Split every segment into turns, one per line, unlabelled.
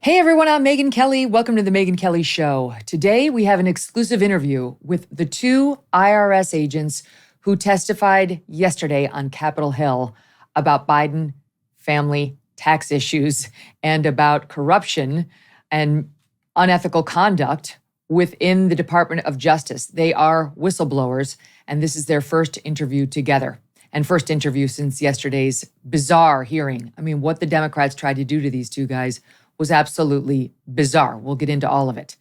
Hey everyone, I'm Megyn Kelly. Welcome to the Megyn Kelly Show. Today we have an exclusive interview with the two IRS agents who testified yesterday on Capitol Hill about Biden family tax issues and about corruption and unethical conduct within the Department of Justice. They are whistleblowers, and this is their first interview together. And first interview since yesterday's bizarre hearing. I mean, what the Democrats tried to do to these two guys was absolutely bizarre. We'll get into all of it.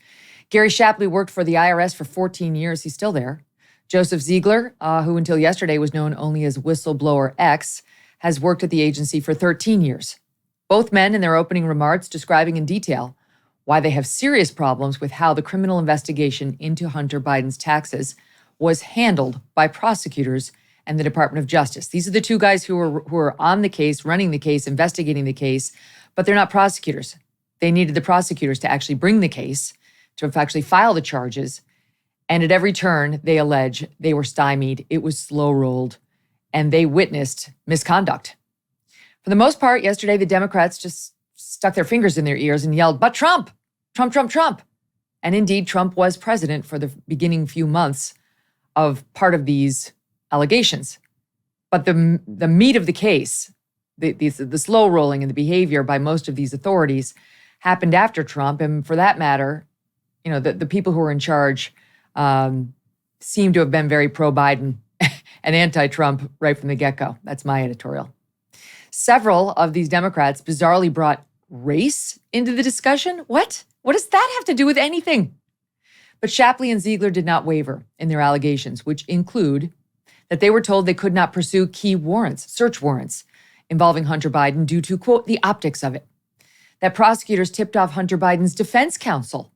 Gary Shapley worked for the IRS for 14 years. He's still there. Joseph Ziegler, who until yesterday was known only as Whistleblower X, has worked at the agency for 13 years. Both men in their opening remarks describing in detail why they have serious problems with how the criminal investigation into Hunter Biden's taxes was handled by prosecutors and the Department of Justice. These are the two guys who are on the case, running the case, investigating the case, but they're not prosecutors. They needed the prosecutors to actually bring the case, to actually file the charges. And at every turn, they allege they were stymied, it was slow-rolled, and they witnessed misconduct. For the most part, yesterday, the Democrats just stuck their fingers in their ears and yelled, "But Trump! Trump, Trump, Trump!" And indeed, Trump was president for the beginning few months of part of these allegations. But the meat of the case, the slow rolling and the behavior by most of these authorities happened after Trump. And for that matter, you know, the people who were in charge seem to have been very pro-Biden and anti-Trump right from the get-go. That's my editorial. Several of these Democrats bizarrely brought race into the discussion. What? What does that have to do with anything? But Shapley and Ziegler did not waver in their allegations, which include that they were told they could not pursue key warrants, search warrants, involving Hunter Biden due to, quote, the optics of it. That prosecutors tipped off Hunter Biden's defense counsel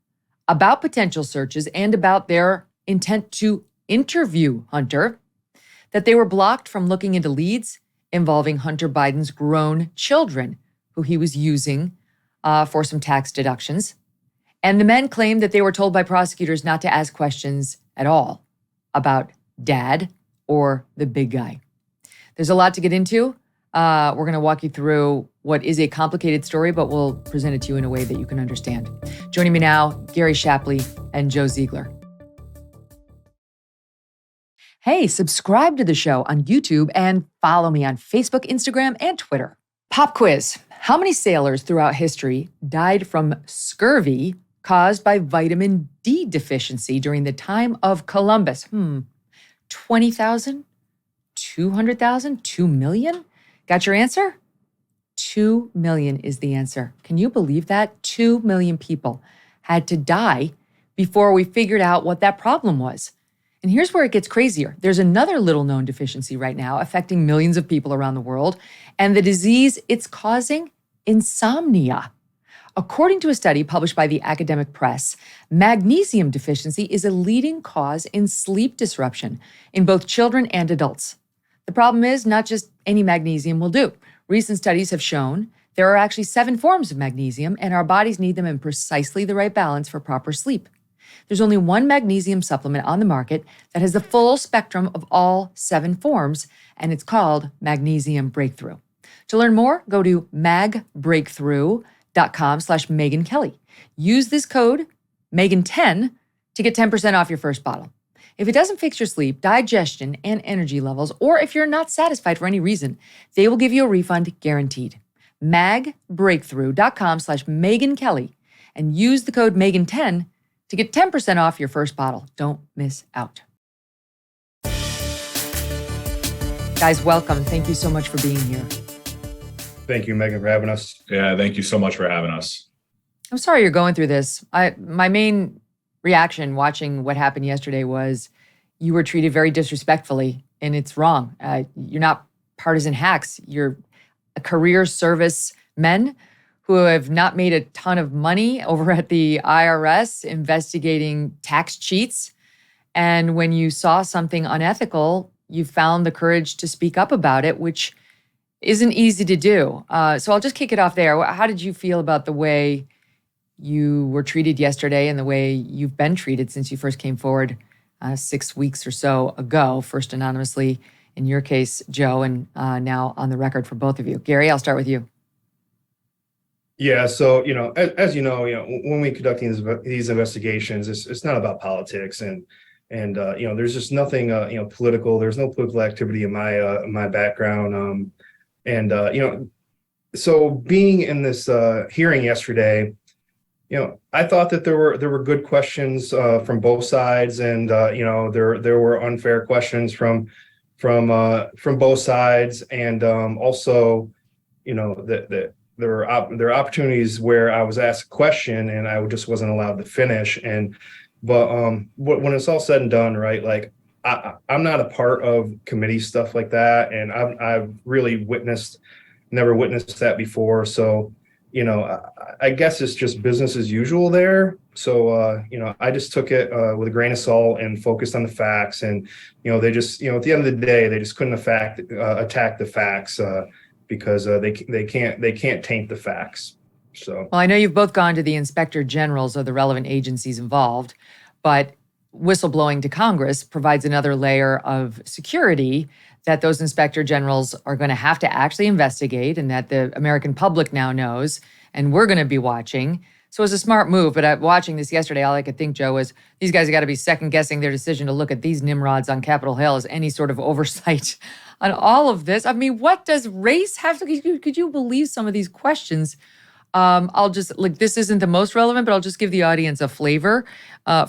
about potential searches and about their intent to interview Hunter, that they were blocked from looking into leads involving Hunter Biden's grown children, who he was using for some tax deductions. And the men claimed that they were told by prosecutors not to ask questions at all about dad or the big guy. There's a lot to get into. We're going to walk you through what is a complicated story, but we'll present it to you in a way that you can understand. Joining me now, Gary Shapley and Joe Ziegler. Hey, subscribe to the show on YouTube and follow me on Facebook, Instagram, and Twitter. Pop quiz. How many sailors throughout history died from scurvy caused by vitamin D deficiency during the time of Columbus? 20,000? 200,000? 2 million? Got your answer? 2 million is the answer. Can you believe that? 2 million people had to die before we figured out what that problem was. And here's where it gets crazier. There's another little known deficiency right now affecting millions of people around the world, and the disease it's causing, insomnia. According to a study published by the academic press, magnesium deficiency is a leading cause in sleep disruption in both children and adults. The problem is not just any magnesium will do. Recent studies have shown there are actually 7 forms of magnesium, and our bodies need them in precisely the right balance for proper sleep. There's only one magnesium supplement on the market that has the full spectrum of all 7 forms, and it's called Magnesium Breakthrough. To learn more, go to magbreakthrough.com/Megyn Kelly. Use this code, Megyn10, to get 10% off your first bottle. If it doesn't fix your sleep, digestion, and energy levels, or if you're not satisfied for any reason, they will give you a refund guaranteed. magbreakthrough.com/Megyn Kelly and use the code Megyn10 to get 10% off your first bottle. Don't miss out. Guys, welcome. Thank you so much for being here.
Thank you, Megyn, for having us.
Yeah, thank you so much for having us.
I'm sorry you're going through this. My main reaction watching what happened yesterday was you were treated very disrespectfully, and it's wrong. You're not partisan hacks. You're a career service men who have not made a ton of money over at the IRS investigating tax cheats. And when you saw something unethical, you found the courage to speak up about it, which isn't easy to do. So I'll just kick it off there. How did you feel about the way you were treated yesterday and the way you've been treated since you first came forward 6 weeks or so ago, first anonymously in your case, case, Joe, and now on the record for both of you. Gary, I'll start with you.
Well, first of all, I want to say thank you for having me. I appreciate it. And I want to say Yeah, so as when we conduct these investigations, it's not about politics, and there's just nothing political. There's no political activity in my background, and so being in this hearing yesterday, I thought that there were good questions from both sides, and there were unfair questions from both sides, and also that there were opportunities where I was asked a question and I just wasn't allowed to finish. But when it's all said and done, right, like I'm not a part of committee stuff like that, and I've really never witnessed that before. So I guess it's just business as usual there. So I just took it with a grain of salt and focused on the facts. And they just at the end of the day, they just couldn't attack the facts because they can't taint the facts. So,
Well, I know you've both gone to the inspector generals of the relevant agencies involved, but whistleblowing to Congress provides another layer of security that those inspector generals are going to have to actually investigate, and that the American public now knows, and we're going to be watching. So it's a smart move. But watching this yesterday, all I could think, Joe, was these guys have got to be second guessing their decision to look at these nimrods on Capitol Hill as any sort of oversight on all of this. I mean, what does race have to, could you believe some of these questions? I'll just, this isn't the most relevant, but I'll just give the audience a flavor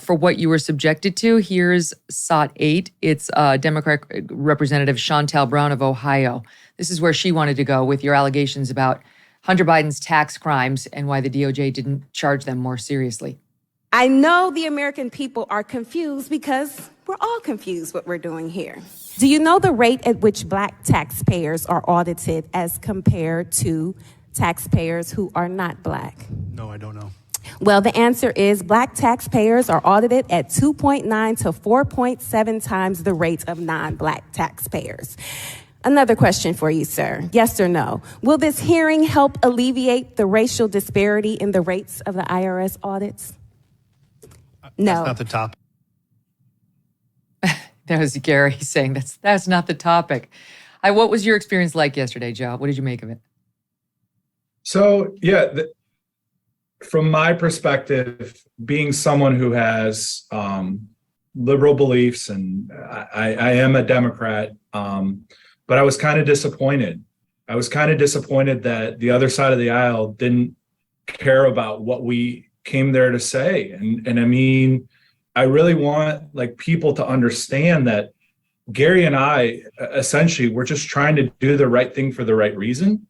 for what you were subjected to. Here's SOT 8. It's Democratic Representative Chantel Brown of Ohio. This is where she wanted to go with your allegations about Hunter Biden's tax crimes and why the DOJ didn't charge them more seriously.
I know the American people are confused because we're all confused what we're doing here. Do you know the rate at which Black taxpayers are audited as compared to taxpayers who are not Black?
No, I don't know.
Well, the answer is Black taxpayers are audited at 2.9 to 4.7 times the rate of non-Black taxpayers. Another question for you, sir. Yes or no? Will this hearing help alleviate the racial disparity in the rates of the IRS audits? No.
That's not the topic.
That was Gary saying that's not the topic. What was your experience like yesterday, Joe? What did you make of it?
So, from my perspective, being someone who has liberal beliefs, and I am a Democrat, but I was kind of disappointed. I was kind of disappointed that the other side of the aisle didn't care about what we came there to say. And I mean, I really want people to understand that Gary and I, essentially, we're just trying to do the right thing for the right reason.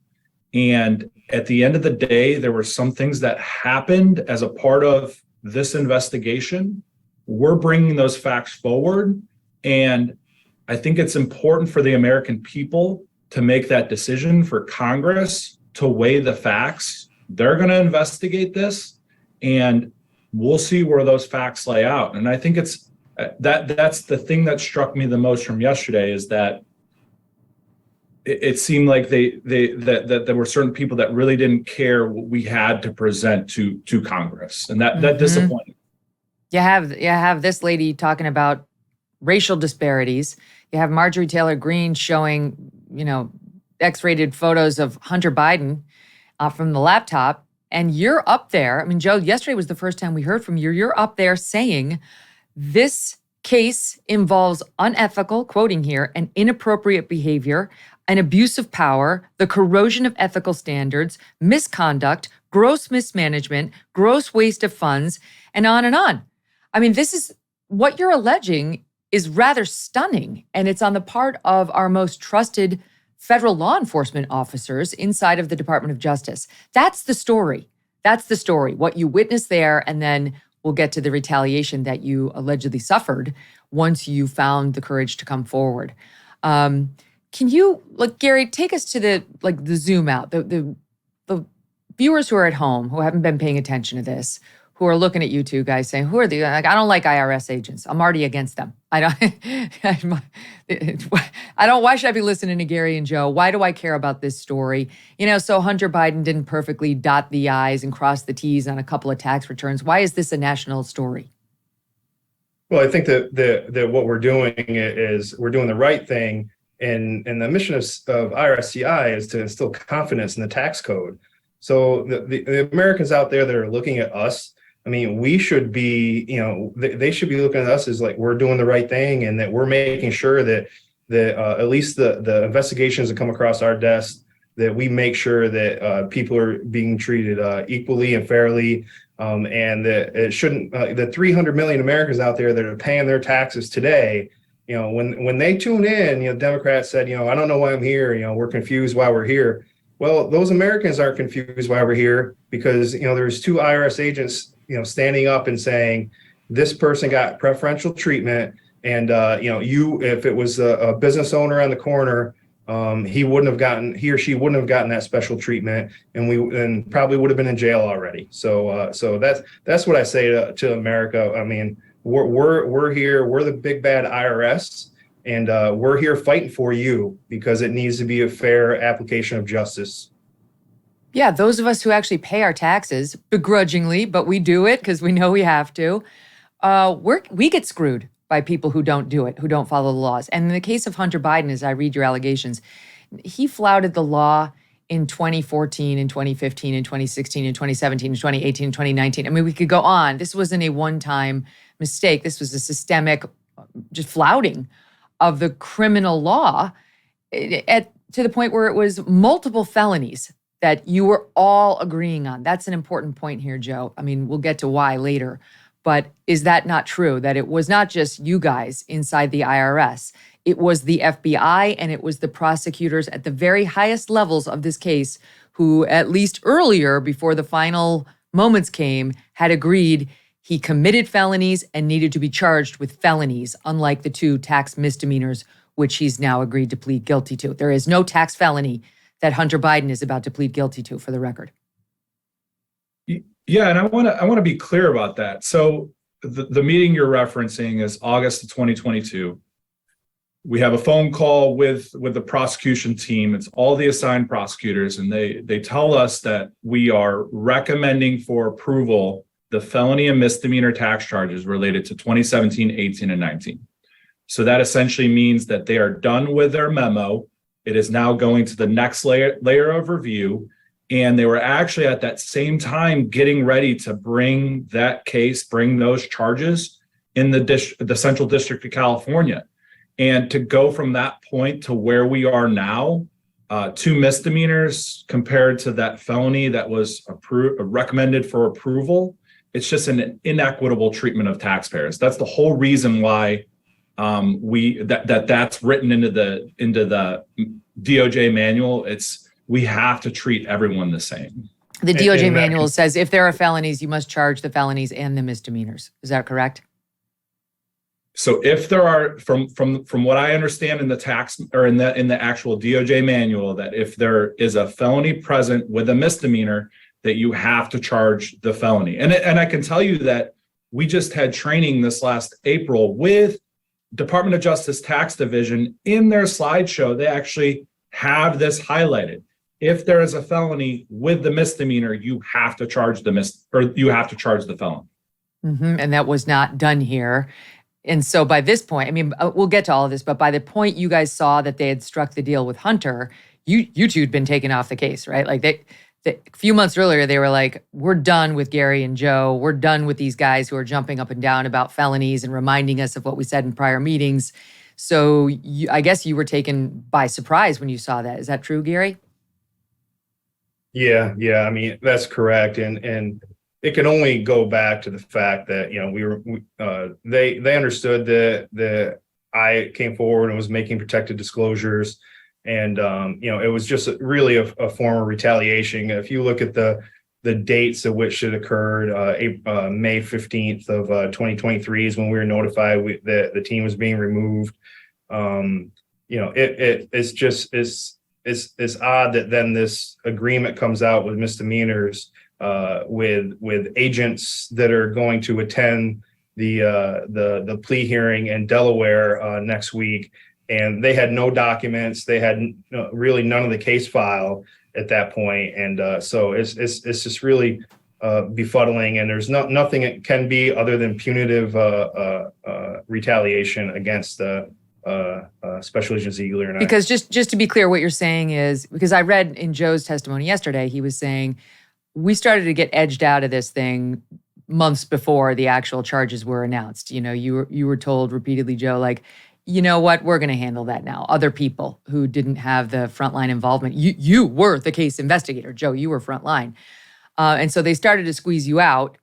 And at the end of the day, there were some things that happened as a part of this investigation. We're bringing those facts forward. And I think it's important for the American people to make that decision, for Congress to weigh the facts. They're going to investigate this, and we'll see where those facts lay out. And I think it's that's the thing that struck me the most from yesterday, is that it seemed like that there were certain people that really didn't care what we had to present to Congress, and that disappointed.
You have this lady talking about racial disparities. You have Marjorie Taylor Greene showing, X-rated photos of Hunter Biden from the laptop, and you're up there. I mean, Joe, yesterday was the first time we heard from you. You're up there saying this case involves unethical, quoting here, and inappropriate behavior, an abuse of power, the corrosion of ethical standards, misconduct, gross mismanagement, gross waste of funds, and on and on. I mean, this is what you're alleging is rather stunning, and it's on the part of our most trusted federal law enforcement officers inside of the Department of Justice. That's the story. That's the story, what you witnessed there, and then we'll get to the retaliation that you allegedly suffered once you found the courage to come forward. Can you, Gary, take us to the zoom out, the viewers who are at home who haven't been paying attention to this, who are looking at you two guys saying, who are the, I don't like IRS agents. I'm already against them. I don't, why should I be listening to Gary and Joe? Why do I care about this story? So Hunter Biden didn't perfectly dot the I's and cross the T's on a couple of tax returns. Why is this a national story?
Well, I think that what we're doing is we're doing the right thing. And the mission of IRSCI is to instill confidence in the tax code. So the Americans out there that are looking at us, I mean, we should be, they should be looking at us as like we're doing the right thing, and that we're making sure that at least the investigations that come across our desk, that we make sure that people are being treated equally and fairly, and that it shouldn't. The 300 million Americans out there that are paying their taxes today, when they tune in, Democrats said, I don't know why I'm here. We're confused why we're here. Well, those Americans aren't confused why we're here because, there's two IRS agents, standing up and saying this person got preferential treatment. And, if it was a business owner on the corner, he or she wouldn't have gotten that special treatment, and probably would have been in jail already. So that's what I say to America. I mean, we're here. We're the big bad IRS. And we're here fighting for you because it needs to be a fair application of justice.
Yeah, those of us who actually pay our taxes begrudgingly, but we do it because we know we have to, we get screwed by people who don't do it, who don't follow the laws. And in the case of Hunter Biden, as I read your allegations, he flouted the law in 2014, in 2015, in 2016, in 2017, in 2018, in 2019. I mean, we could go on. This wasn't a one-time mistake. This was a systemic just flouting of the criminal law to the point where it was multiple felonies that you were all agreeing on. That's an important point here, Joe. I mean, we'll get to why later. But is that not true, that it was not just you guys inside the IRS? It was the FBI and it was the prosecutors at the very highest levels of this case who, at least earlier, before the final moments came, had agreed he committed felonies and needed to be charged with felonies, unlike the 2 tax misdemeanors, which he's now agreed to plead guilty to. There is no tax felony that Hunter Biden is about to plead guilty to, for the record.
Yeah, and I want to be clear about that. So the meeting you're referencing is August of 2022. We have a phone call with the prosecution team. It's all the assigned prosecutors, and they tell us that we are recommending for approval the felony and misdemeanor tax charges related to 2017, 18, and 19. So that essentially means that they are done with their memo. It is now going to the next layer of review. And they were actually at that same time getting ready to bring those charges in the Central District of California. And to go from that point to where we are now, 2 misdemeanors compared to that felony that was recommended for approval, it's just an inequitable treatment of taxpayers. That's the whole reason why that's written into the DOJ manual. We have to treat everyone the same.
The DOJ manual says if there are felonies, you must charge the felonies and the misdemeanors. Is that correct?
So if there are, from what I understand in the tax or in the actual DOJ manual, that if there is a felony present with a misdemeanor, that you have to charge the felony. And I can tell you that we just had training this last April with Department of Justice Tax Division. In their slideshow, they actually have this highlighted. If there is a felony with the misdemeanor, you have to charge you have to charge the felon.
Mm-hmm. And that was not done here. And so by this point, I mean, we'll get to all of this, but by the point you guys saw that they had struck the deal with Hunter, you two had been taken off the case, right? Like a few months earlier, they were like, we're done with Gary and Joe. We're done with these guys who are jumping up and down about felonies and reminding us of what we said in prior meetings. So I guess you were taken by surprise when you saw that. Is that true, Gary?
Yeah. I mean, that's correct. And it can only go back to the fact that, they understood that I came forward and was making protected disclosures. And, it was just really a form of retaliation. If you look at the dates at which it occurred, May 15th of 2023 is when we were notified that the team was being removed. It's odd that then this agreement comes out with misdemeanors with agents that are going to attend the plea hearing in Delaware next week. And they had no documents. They had really none of the case file at that point. And so it's just really befuddling. And there's nothing it can be other than punitive retaliation against Special Agent Ziegler and I.
Because just to be clear, what you're saying is, because I read in Joe's testimony yesterday, he was saying, we started to get edged out of this thing months before the actual charges were announced. You know, you were told repeatedly, Joe, like, you know what, we're going to handle that now. Other people who didn't have the frontline involvement. You were the case investigator, Joe. You were frontline. And so they started to squeeze you out.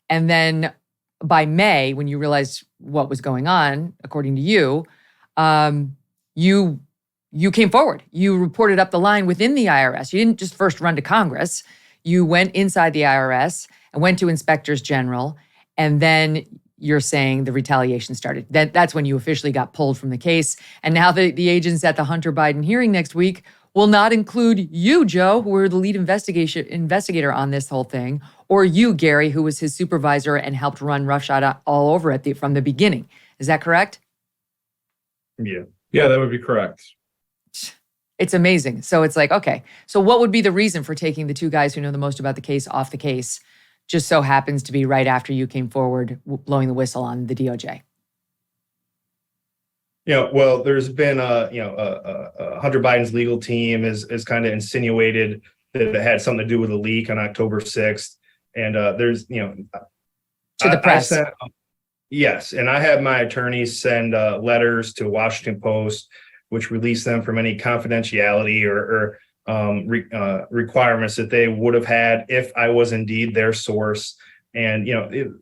And then by May, when you realized what was going on, according to you, you came forward. You reported up the line within the IRS. You didn't just first run to Congress. You went inside the IRS and went to inspectors general. And then you're saying the retaliation started. That's when you officially got pulled from the case. And now the agents at the Hunter Biden hearing next week will not include you, Joe, who were the lead investigator on this whole thing, or you, Gary, who was his supervisor and helped run roughshod all over it from the beginning. Is that correct?
Yeah.
Yeah, that would be correct.
It's amazing. So it's like, okay, so what would be the reason for taking the two guys who know the most about the case off the case? Just so happens to be right after you came forward blowing the whistle on the DOJ.
Yeah, well, there's been Hunter Biden's legal team is kind of insinuated that it had something to do with a leak on October 6th. And there's, to
the press.
Yes. And I had my attorneys send letters to Washington Post, which released them from any confidentiality or requirements that they would have had if I was indeed their source. And,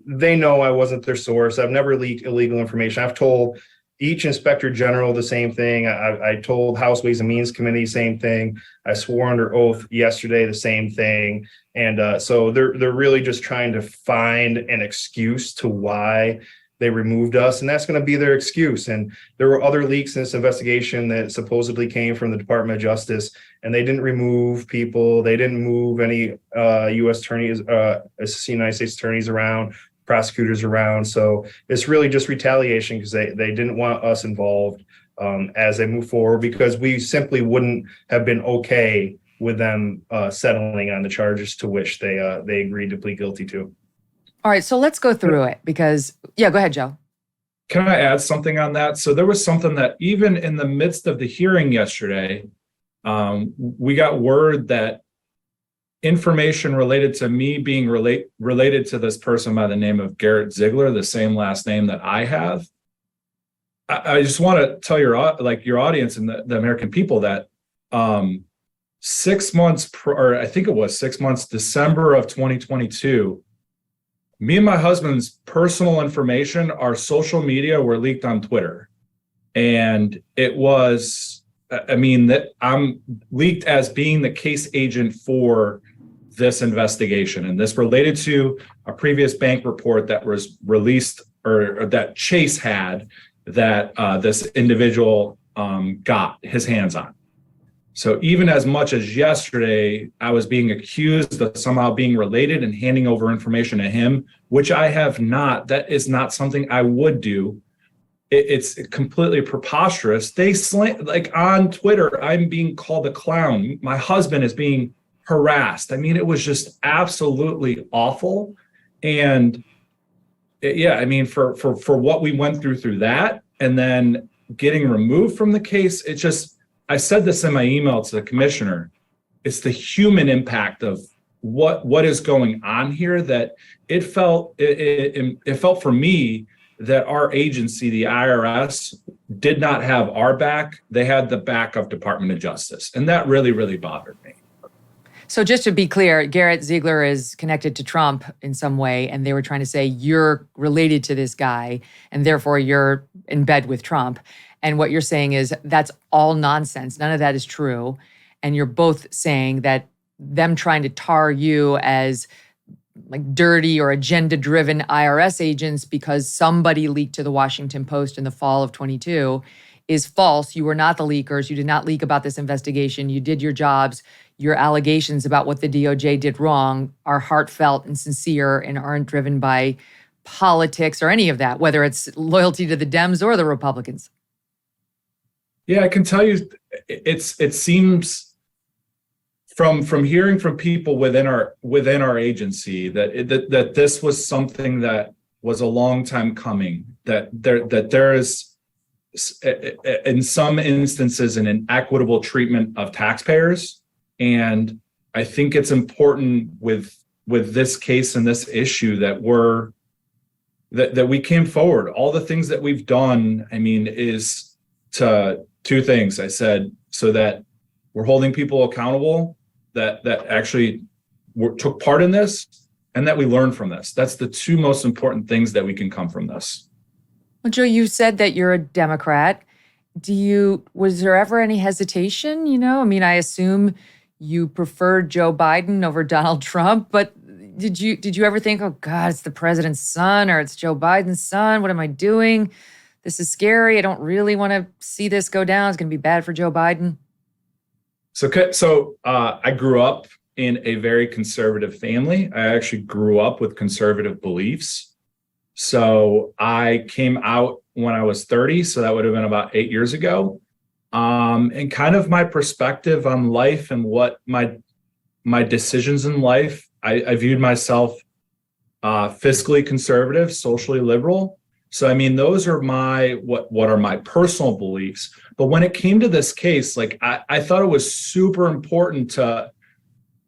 they know I wasn't their source. I've never leaked illegal information. I've told each inspector general the same thing. I told House Ways and Means Committee the same thing. I swore under oath yesterday the same thing. And so they're really just trying to find an excuse to why they removed us, and that's going to be their excuse. And there were other leaks in this investigation that supposedly came from the Department of Justice, and they didn't remove people. They didn't move any U.S. attorneys, assistant United States attorneys around, prosecutors around. So it's really just retaliation because they didn't want us involved as they move forward, because we simply wouldn't have been okay with them settling on the charges to which they agreed to plead guilty to.
All right, so let's go through it because, go ahead, Joe.
Can I add something on that? So there was something that even in the midst of the hearing yesterday, we got word that information related to me being related to this person by the name of Garrett Ziegler, the same last name that I have. I just want to tell your audience and the American people that 6 months, or I think it was 6 months, December of 2022, me and my husband's personal information, our social media, were leaked on Twitter. And it was, that I'm leaked as being the case agent for this investigation. And this related to a previous bank report that was released, or that Chase had, that this individual got his hands on. So even as much as yesterday, I was being accused of somehow being related and handing over information to him, which I have not. That is not something I would do. It's completely preposterous. They on Twitter, I'm being called a clown. My husband is being harassed. It was just absolutely awful. And for what we went through that, and then getting removed from the case, it just, I said this in my email to the commissioner, it's the human impact of what is going on here, that it felt for me that our agency, the IRS, did not have our back. They had the back of Department of Justice. And that really, really bothered me.
So just to be clear, Garrett Ziegler is connected to Trump in some way, and they were trying to say you're related to this guy, and therefore you're in bed with Trump. And what you're saying is that's all nonsense. None of that is true. And you're both saying that them trying to tar you as like dirty or agenda-driven IRS agents because somebody leaked to the Washington Post in the fall of 22 is false. You were not the leakers. You did not leak about this investigation. You did your jobs. Your allegations about what the DOJ did wrong are heartfelt and sincere and aren't driven by politics or any of that, whether it's loyalty to the Dems or the Republicans.
Yeah, I can tell you, it seems from hearing from people within our agency that this was something that was a long time coming. That there is in some instances, an inequitable treatment of taxpayers. And I think it's important with this case and this issue that we came forward. All the things that we've done, I mean, is to two things. I said, so that we're holding people accountable that actually took part in this, and that we learn from this. That's the two most important things that we can come from this.
Well, Joe, you said that you're a Democrat. Was there ever any hesitation? I mean, I assume you preferred Joe Biden over Donald Trump, but did you ever think, oh God, it's the president's son or it's Joe Biden's son? What am I doing? This is scary. I don't really want to see this go down. It's going to be bad for Joe Biden.
So I grew up in a very conservative family. I actually grew up with conservative beliefs. So I came out when I was 30. So that would have been about 8 years ago. And kind of my perspective on life and what my decisions in life, I viewed myself fiscally conservative, socially liberal. So, I mean, those are what are my personal beliefs. But when it came to this case, like I thought it was super important to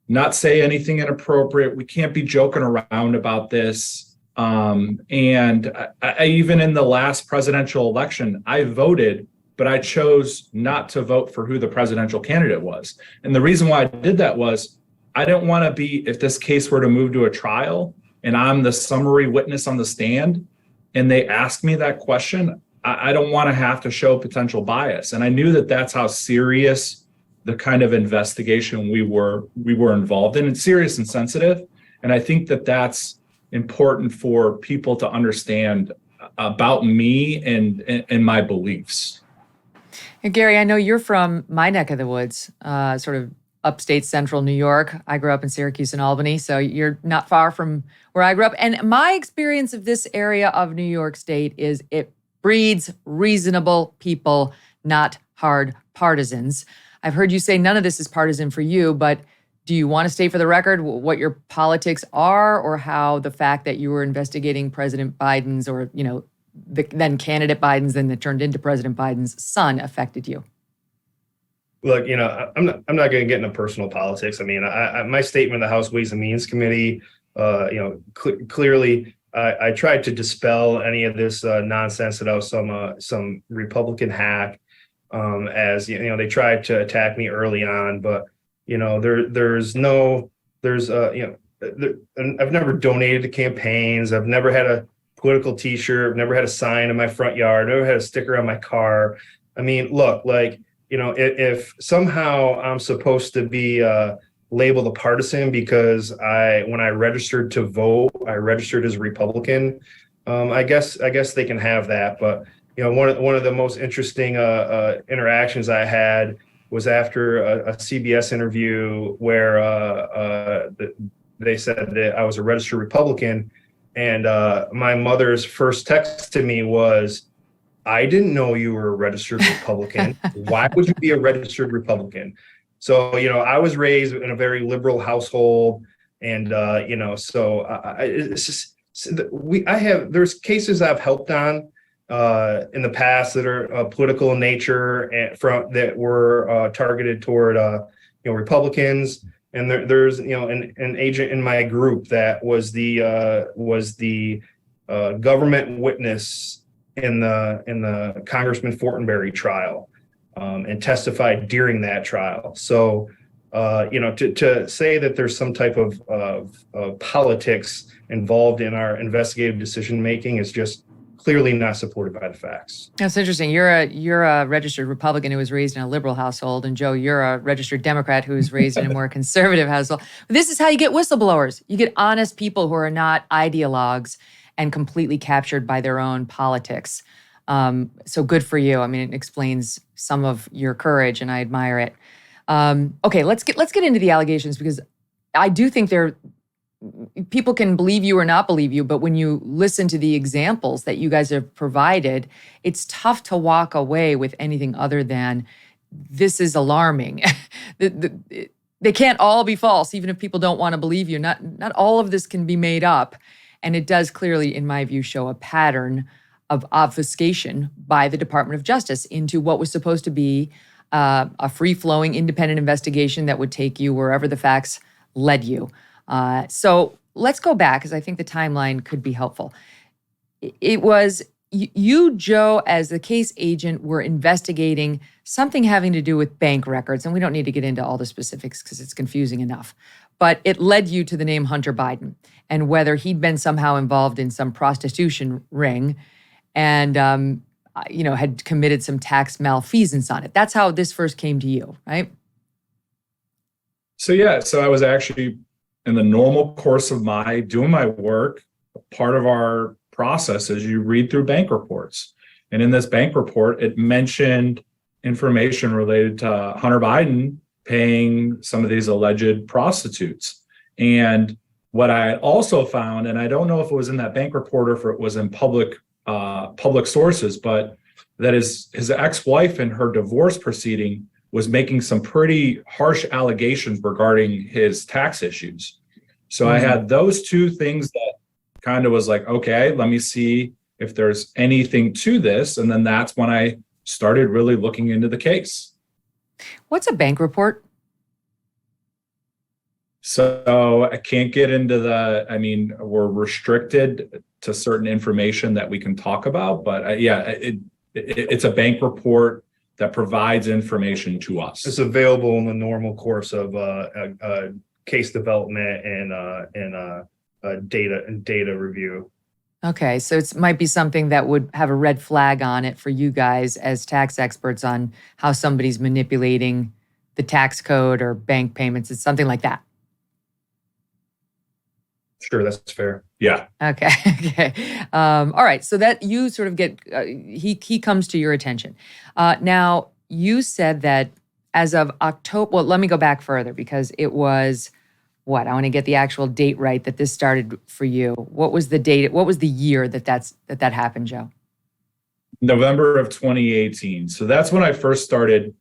not say anything inappropriate. We can't be joking around about this. And I even in the last presidential election, I voted, but I chose not to vote for who the presidential candidate was. And the reason why I did that was I didn't want to be, if this case were to move to a trial and I'm the summary witness on the stand and they ask me that question, I don't want to have to show potential bias. And I knew that that's how serious the kind of investigation we were involved in. It's serious and sensitive. And I think that that's important for people to understand about me and my beliefs.
And Gary, I know you're from my neck of the woods, sort of upstate central New York. I grew up in Syracuse and Albany, so you're not far from where I grew up. And my experience of this area of New York State is it breeds reasonable people, not hard partisans. I've heard you say none of this is partisan for you, but do you want to state for the record what your politics are, or how the fact that you were investigating President Biden's, or, the then candidate Biden's, then that turned into President Biden's son affected you?
Look, I'm not going to get into personal politics. I mean, my statement in the House Ways and Means Committee, clearly, I tried to dispel any of this nonsense that I was some Republican hack, as they tried to attack me early on. But I've never donated to campaigns. I've never had a political T-shirt. I've never had a sign in my front yard. Never had a sticker on my car. I mean, look, if somehow I'm supposed to be labeled a partisan because when I registered to vote, I registered as a Republican, I guess they can have that. But one of the most interesting interactions I had was after a CBS interview where they said that I was a registered Republican, and my mother's first text to me was, "I didn't know you were a registered Republican. Why would you be a registered Republican?" So, I was raised in a very liberal household, and it's just there's cases I've helped on in the past that are political in nature and that were targeted toward Republicans. And there's an agent in my group that was the government witness in the Congressman Fortenberry trial, and testified during that trial. So to say that there's some type of politics involved in our investigative decision making is just clearly not supported by the facts.
That's interesting. You're a registered Republican who was raised in a liberal household, and Joe, you're a registered Democrat who was raised in a more conservative household. This is how you get whistleblowers. You get honest people who are not ideologues and completely captured by their own politics. So good for you. I mean, it explains some of your courage, and I admire it. Okay, let's get into the allegations, because I do think people can believe you or not believe you, but when you listen to the examples that you guys have provided, it's tough to walk away with anything other than this is alarming. They can't all be false, even if people don't want to believe you. Not all of this can be made up. And it does clearly, in my view, show a pattern of obfuscation by the Department of Justice into what was supposed to be a free-flowing, independent investigation that would take you wherever the facts led you. So let's go back, because I think the timeline could be helpful. It was you, Joe, as the case agent, were investigating something having to do with bank records, and we don't need to get into all the specifics because it's confusing enough. But it led you to the name Hunter Biden and whether he'd been somehow involved in some prostitution ring and had committed some tax malfeasance on it. That's how this first came to you, right?
So I was actually in the normal course of doing my work. Part of our process is you read through bank reports. And in this bank report, it mentioned information related to Hunter Biden paying some of these alleged prostitutes. And what I also found, and I don't know if it was in that bank report or if it was in public sources, but that his ex-wife in her divorce proceeding was making some pretty harsh allegations regarding his tax issues. So I had those two things that kind of was like, okay, let me see if there's anything to this. And then that's when I started really looking into the case.
What's a bank report?
So I can't get into we're restricted to certain information that we can talk about, but it's a bank report that provides information to us.
It's available in the normal course of case development and data review.
Okay, so it might be something that would have a red flag on it for you guys as tax experts on how somebody's manipulating the tax code or bank payments. It's something like that.
Sure, that's fair.
Yeah.
Okay. All right. So that you sort of get, he comes to your attention. Now, you said that as of October, well, let me go back further because it was, I want to get the actual date right that this started for you. What was the date? What was the year that happened, Joe?
November of 2018. So that's when I first started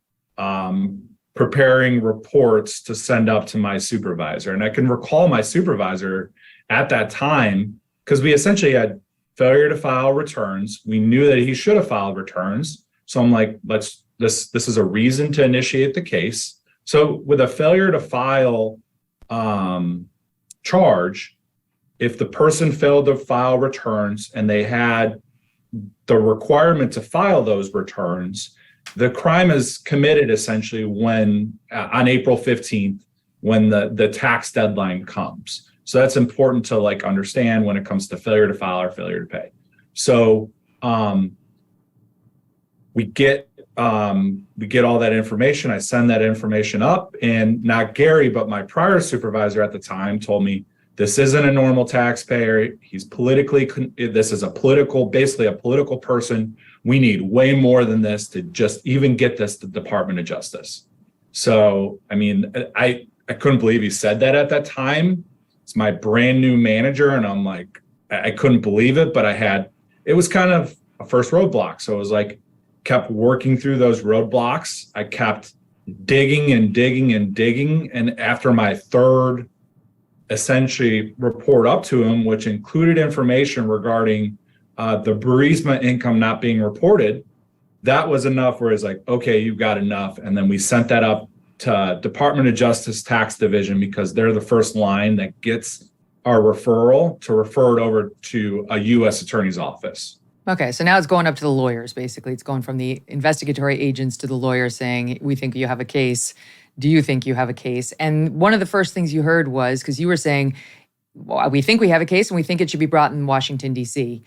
preparing reports to send up to my supervisor. And I can recall my supervisor at that time, because we essentially had failure to file returns. We knew that he should have filed returns. So I'm like, this is a reason to initiate the case. So with a failure to file charge, if the person failed to file returns and they had the requirement to file those returns, the crime is committed essentially when on April 15th, when the tax deadline comes. So that's important to understand when it comes to failure to file or failure to pay. So we get all that information. I send that information up, and not Gary, but my prior supervisor at the time told me this isn't a normal taxpayer. He's this is basically a political person. We need way more than this to just even get this to the Department of Justice. So, I couldn't believe he said that at that time. It's my brand new manager, and I'm like, I couldn't believe it, but it was kind of a first roadblock. So it was kept working through those roadblocks. I kept digging and digging and digging. And after my third essentially report up to him, which included information regarding the bereavement income not being reported, that was enough where it's okay, you've got enough. And then we sent that up to Department of Justice Tax Division, because they're the first line that gets our referral to refer it over to a U.S. Attorney's office.
Okay, so now it's going up to the lawyers, basically. It's going from the investigatory agents to the lawyers saying, we think you have a case. Do you think you have a case? And one of the first things you heard was, because you were saying, well, we think we have a case and we think it should be brought in Washington, D.C.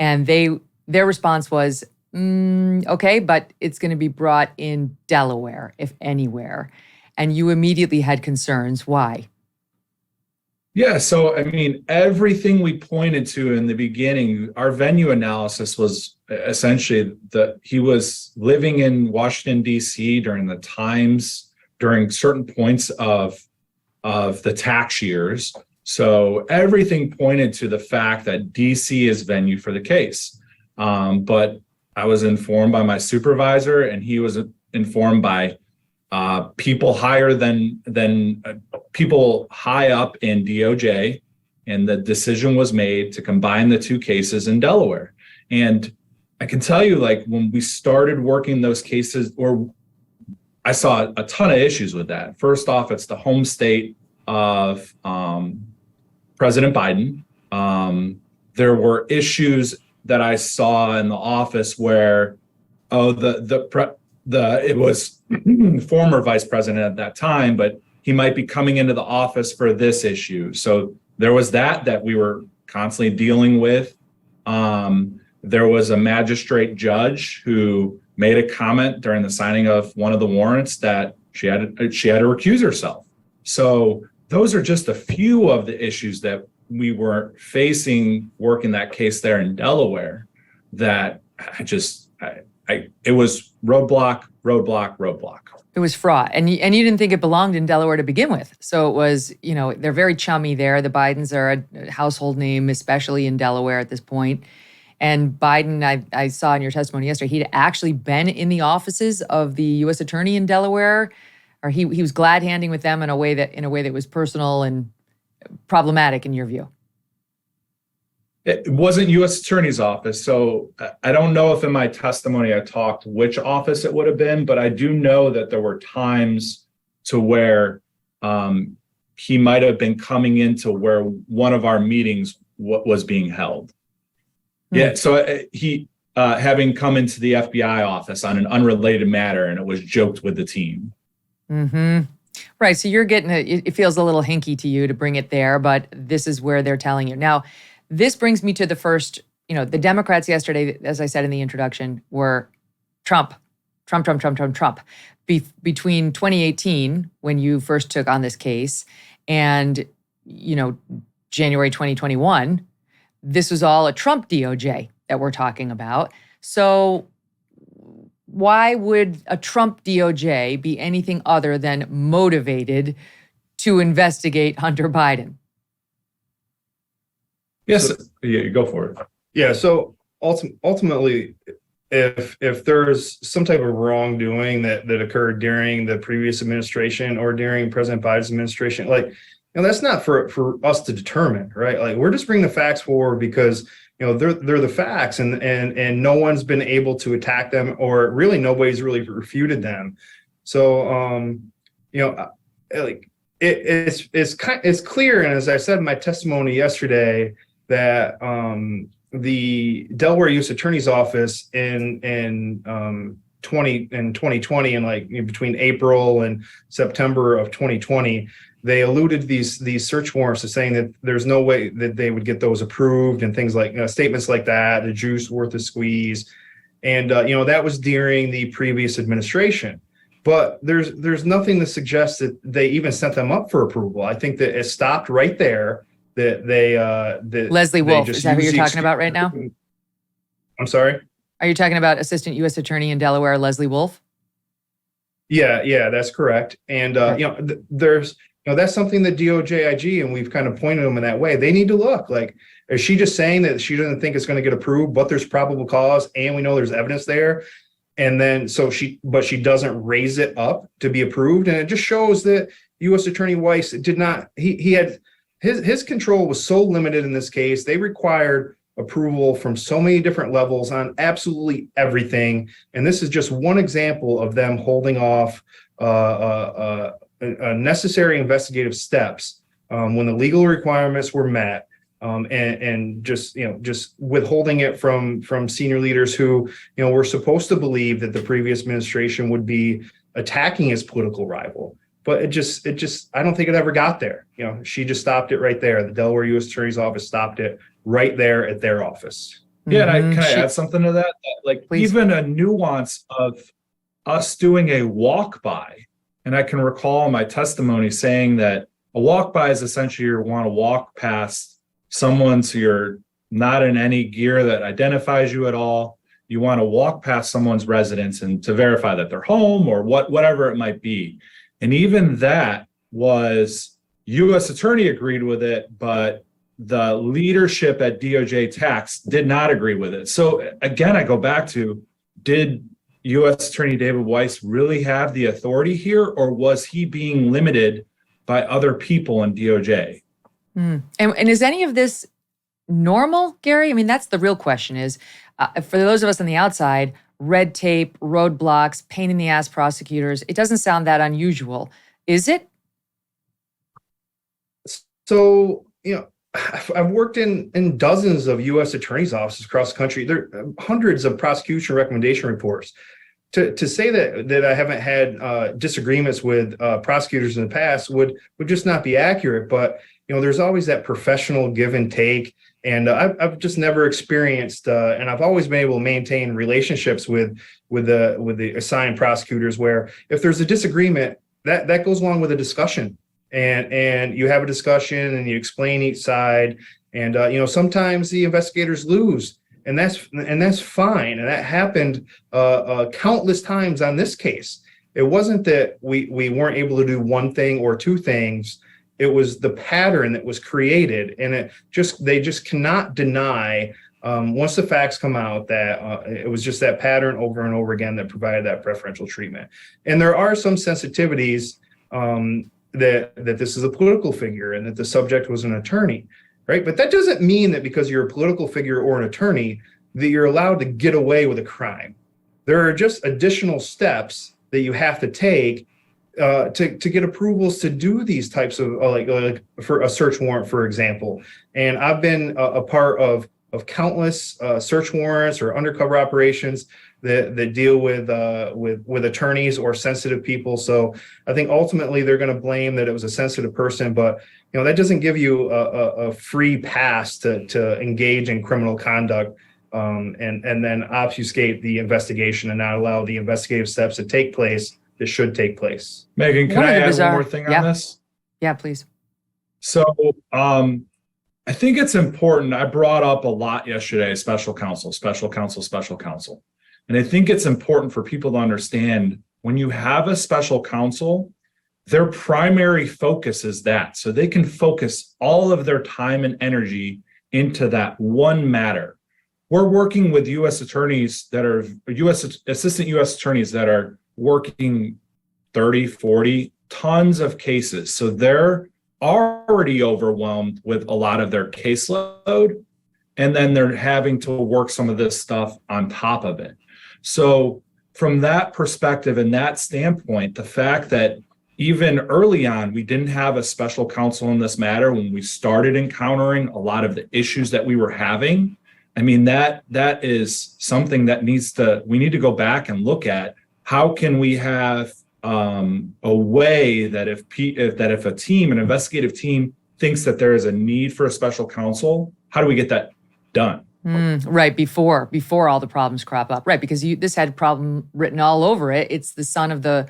And their response was, okay, but it's going to be brought in Delaware, if anywhere. And you immediately had concerns. Why?
Yeah, so everything we pointed to in the beginning, our venue analysis was essentially that he was living in Washington, D.C. during certain points of the tax years. So everything pointed to the fact that D.C. is venue for the case. But I was informed by my supervisor, and he was informed by people higher than people high up in DOJ, and the decision was made to combine the two cases in Delaware. And I can tell you, like, when we started working those cases, or I saw a ton of issues with that. First off, it's the home state of President Biden. There were issues that I saw in the office where, it was former vice president at that time, but he might be coming into the office for this issue. So there was that we were constantly dealing with. There was a magistrate judge who made a comment during the signing of one of the warrants that she had to recuse herself. So those are just a few of the issues that we were facing working that case there in Delaware, that it was roadblock.
It was fraught. And you didn't think it belonged in Delaware to begin with. So it was, they're very chummy there. The Bidens are a household name, especially in Delaware at this point. And Biden, I saw in your testimony yesterday, he'd actually been in the offices of the U.S. attorney in Delaware, or he was glad handing with them in a way that was personal and problematic in your view.
It wasn't U.S. Attorney's office, so I don't know if in my testimony I talked which office it would have been, but I do know that there were times to where he might have been coming into where one of our meetings was being held. Yeah, so he having come into the FBI office on an unrelated matter, and it was joked with the team.
Mm-hmm. Right, so you're getting it feels a little hinky to you to bring it there, but this is where they're telling you. Now, this brings me to the first, the Democrats yesterday, as I said in the introduction, were Trump. Between 2018, when you first took on this case, and, January 2021, this was all a Trump DOJ that we're talking about. So why would a Trump DOJ be anything other than motivated to investigate Hunter Biden?
Yes, yeah, go for it.
Yeah. So ultimately, if there's some type of wrongdoing that occurred during the previous administration or during President Biden's administration, that's not for us to determine, right? Like, we're just bringing the facts forward because they're the facts, and no one's been able to attack them, or really nobody's really refuted them. So it's clear, and as I said in my testimony yesterday, that the Delaware U.S. Attorney's Office in 2020, and between April and September of 2020, they alluded these search warrants to saying that there's no way that they would get those approved, and things like statements like that, the juice worth a squeeze, and that was during the previous administration. But there's nothing to suggest that they even sent them up for approval. I think that it stopped right there. That
Leslie Wolf, is that who you're talking about right now?
I'm sorry?
Are you talking about Assistant U.S. Attorney in Delaware, Leslie Wolf?
Yeah, that's correct. And there's that's something that DOJ IG, and we've kind of pointed them in that way. They need to look. Like, is she just saying that she doesn't think it's going to get approved, but there's probable cause, and we know there's evidence there, and then she doesn't raise it up to be approved, and it just shows that U.S. Attorney Weiss did not. He had. His control was so limited in this case. They required approval from so many different levels on absolutely everything. And this is just one example of them holding off necessary investigative steps when the legal requirements were met, and just withholding it from senior leaders who were supposed to believe that the previous administration would be attacking his political rival. But it just, I don't think it ever got there. She just stopped it right there. The Delaware U.S. Attorney's Office stopped it right there at their office.
Yeah, and can I add something to that?
Please.
Even a nuance of us doing a walk-by, and I can recall in my testimony saying that a walk-by is essentially you want to walk past someone, so you're not in any gear that identifies you at all. You want to walk past someone's residence and to verify that they're home or whatever it might be. And even that was, U.S. Attorney agreed with it, but the leadership at DOJ Tax did not agree with it. So again, I go back to, did U.S. Attorney David Weiss really have the authority here, or was he being limited by other people in DOJ?
And is any of this normal, Gary? I mean, that's the real question is, For those of us on the outside, red tape, roadblocks, pain in the ass prosecutors, it doesn't sound that unusual. Is it?
So, I've worked in dozens of U.S. attorneys' offices across the country. There are hundreds of prosecution recommendation reports. To say that I haven't had disagreements with prosecutors in the past would just not be accurate. But there's always that professional give and take, and I've just never experienced, and I've always been able to maintain relationships with the assigned prosecutors where if there's a disagreement, that goes along with a discussion, and you have a discussion and you explain each side, and sometimes the investigators lose. And that's fine. And that happened countless times on this case. It wasn't that we weren't able to do one thing or two things. It was the pattern that was created. And they just cannot deny, once the facts come out, that it was just that pattern over and over again that provided that preferential treatment. And there are some sensitivities that this is a political figure and that the subject was an attorney. Right. But that doesn't mean that because you're a political figure or an attorney that you're allowed to get away with a crime. There are just additional steps that you have to take to get approvals to do these types of like for a search warrant, for example. And I've been a part of countless search warrants or undercover operations that deal with attorneys or sensitive people. So I think ultimately they're going to blame that it was a sensitive person, but that doesn't give you a free pass to engage in criminal conduct and then obfuscate the investigation and not allow the investigative steps to take place that should take place.
Megyn, can I add one more thing on this?
Yeah, please.
So I think it's important. I brought up a lot yesterday, special counsel. And I think it's important for people to understand when you have a special counsel, their primary focus is that. So they can focus all of their time and energy into that one matter. We're working with U.S. attorneys that are assistant U.S. attorneys that are working 30, 40, tons of cases. So they're already overwhelmed with a lot of their caseload, and then they're having to work some of this stuff on top of it. So from that perspective and that standpoint, the fact that even early on, we didn't have a special counsel in this matter when we started encountering a lot of the issues that we were having. I mean, that is something that we need to go back and look at. How can we have a way that if a team, an investigative team, thinks that there is a need for a special counsel, how do we get that done?
Right, before all the problems crop up. Right, because this had problem written all over it. It's the son of the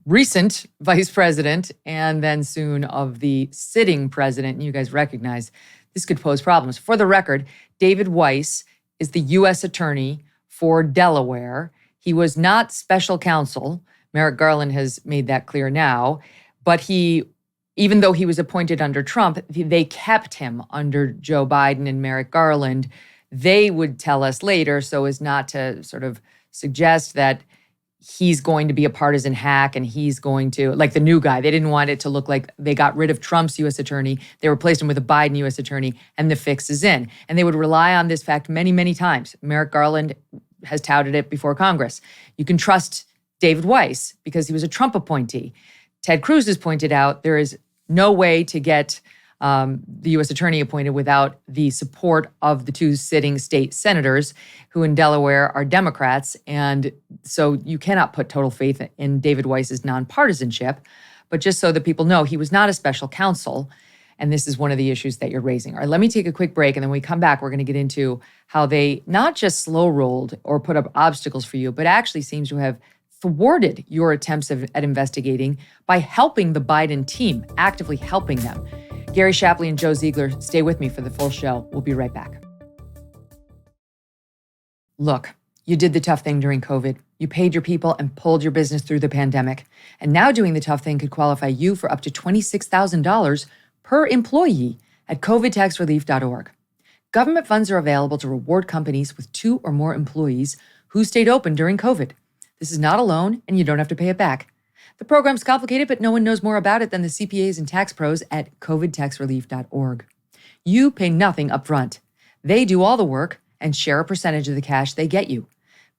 recent vice president and then soon of the sitting president. And you guys recognize this could pose problems. For the record, David Weiss is the U.S. attorney for Delaware. He was not special counsel. Merrick Garland has made that clear now. But even though he was appointed under Trump, they kept him under Joe Biden and Merrick Garland. They would tell us later, so as not to sort of suggest that he's going to be a partisan hack and he's going to, like the new guy, they didn't want it to look like they got rid of Trump's U.S. attorney. They replaced him with a Biden U.S. attorney and the fix is in. And they would rely on this fact many, many times. Merrick Garland has touted it before Congress. You can trust David Weiss because he was a Trump appointee. Ted Cruz has pointed out there is no way to get the U.S. attorney appointed without the support of the two sitting state senators who in Delaware are Democrats. And so you cannot put total faith in David Weiss's nonpartisanship. But just so that people know, he was not a special counsel. And this is one of the issues that you're raising. All right, let me take a quick break. And then when we come back, we're going to get into how they not just slow rolled or put up obstacles for you, but actually seems to have thwarted your attempts at investigating by helping the Biden team, actively helping them. Gary Shapley and Joe Ziegler, stay with me for the full show. We'll be right back. Look, you did the tough thing during COVID. You paid your people and pulled your business through the pandemic. And now doing the tough thing could qualify you for up to $26,000 per employee at covidtaxrelief.org. Government funds are available to reward companies with 2 or more employees who stayed open during COVID. This is not a loan, and you don't have to pay it back. The program's complicated, but no one knows more about it than the CPAs and tax pros at covidtaxrelief.org. You pay nothing up front. They do all the work, and share a percentage of the cash they get you.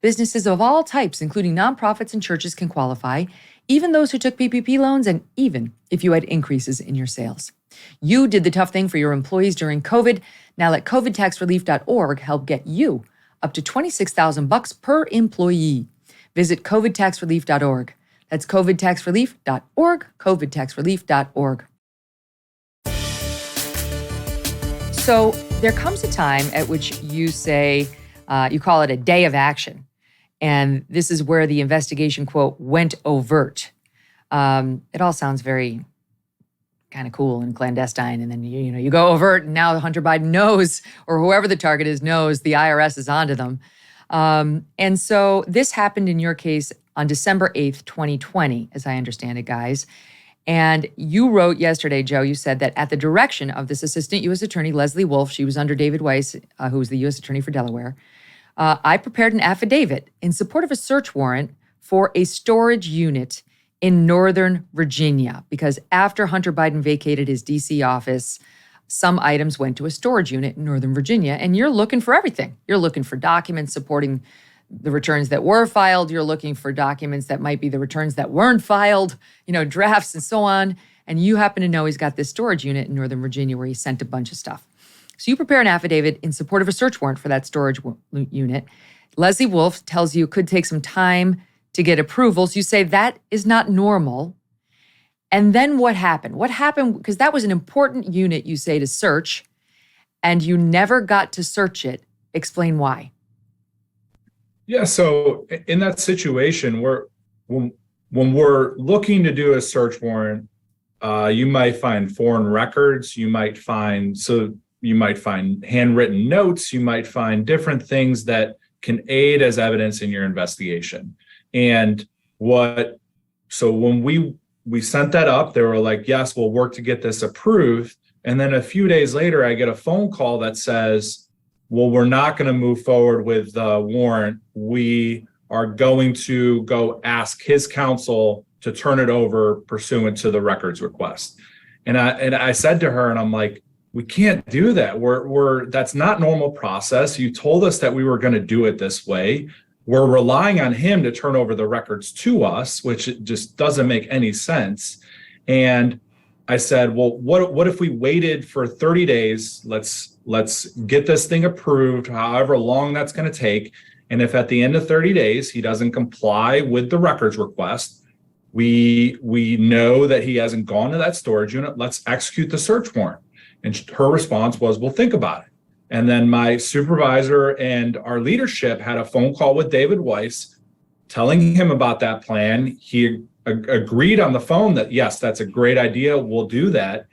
Businesses of all types, including nonprofits and churches, can qualify, even those who took PPP loans and even if you had increases in your sales. You did the tough thing for your employees during COVID. Now let covidtaxrelief.org help get you up to $26,000 per employee. Visit covidtaxrelief.org. That's covidtaxrelief.org, covidtaxrelief.org. So there comes a time at which you say, you call it a day of action. And this is where the investigation, quote, went overt. It all sounds very kind of cool and clandestine. And then, you go overt and now Hunter Biden knows, or whoever the target is knows the IRS is onto them. And so this happened in your case on December 8th, 2020, as I understand it, guys. And you wrote yesterday, Joe, you said that at the direction of this Assistant U.S. Attorney, Leslie Wolf, she was under David Weiss, who was the U.S. Attorney for Delaware, I prepared an affidavit in support of a search warrant for a storage unit in Northern Virginia, because after Hunter Biden vacated his D.C. office, some items went to a storage unit in Northern Virginia, and you're looking for everything. You're looking for documents supporting the returns that were filed. You're looking for documents that might be the returns that weren't filed, drafts and so on. And you happen to know he's got this storage unit in Northern Virginia where he sent a bunch of stuff. So you prepare an affidavit in support of a search warrant for that storage unit. Leslie Wolf tells you it could take some time to get approvals. You say that is not normal. And then what happened? What happened? Because that was an important unit, you say, to search, and you never got to search it. Explain why.
Yeah, so in that situation, when we're looking to do a search warrant, you might find foreign records, you might find handwritten notes, you might find different things that can aid as evidence in your investigation. And so when we sent that up, they were like, yes, we'll work to get this approved. And then a few days later, I get a phone call that says, well, we're not going to move forward with the warrant. We are going to go ask his counsel to turn it over pursuant to the records request. And I said to her, and I'm like, we can't do that. That's not normal process. You told us that we were going to do it this way. We're relying on him to turn over the records to us, which just doesn't make any sense. And I said, well, what if we waited for 30 days? Let's get this thing approved, however long that's going to take. And if at the end of 30 days he doesn't comply with the records request, we know that he hasn't gone to that storage unit. Let's execute the search warrant. And her response was, well, think about it. And then my supervisor and our leadership had a phone call with David Weiss telling him about that plan. He agreed on the phone that, yes, that's a great idea. We'll do that.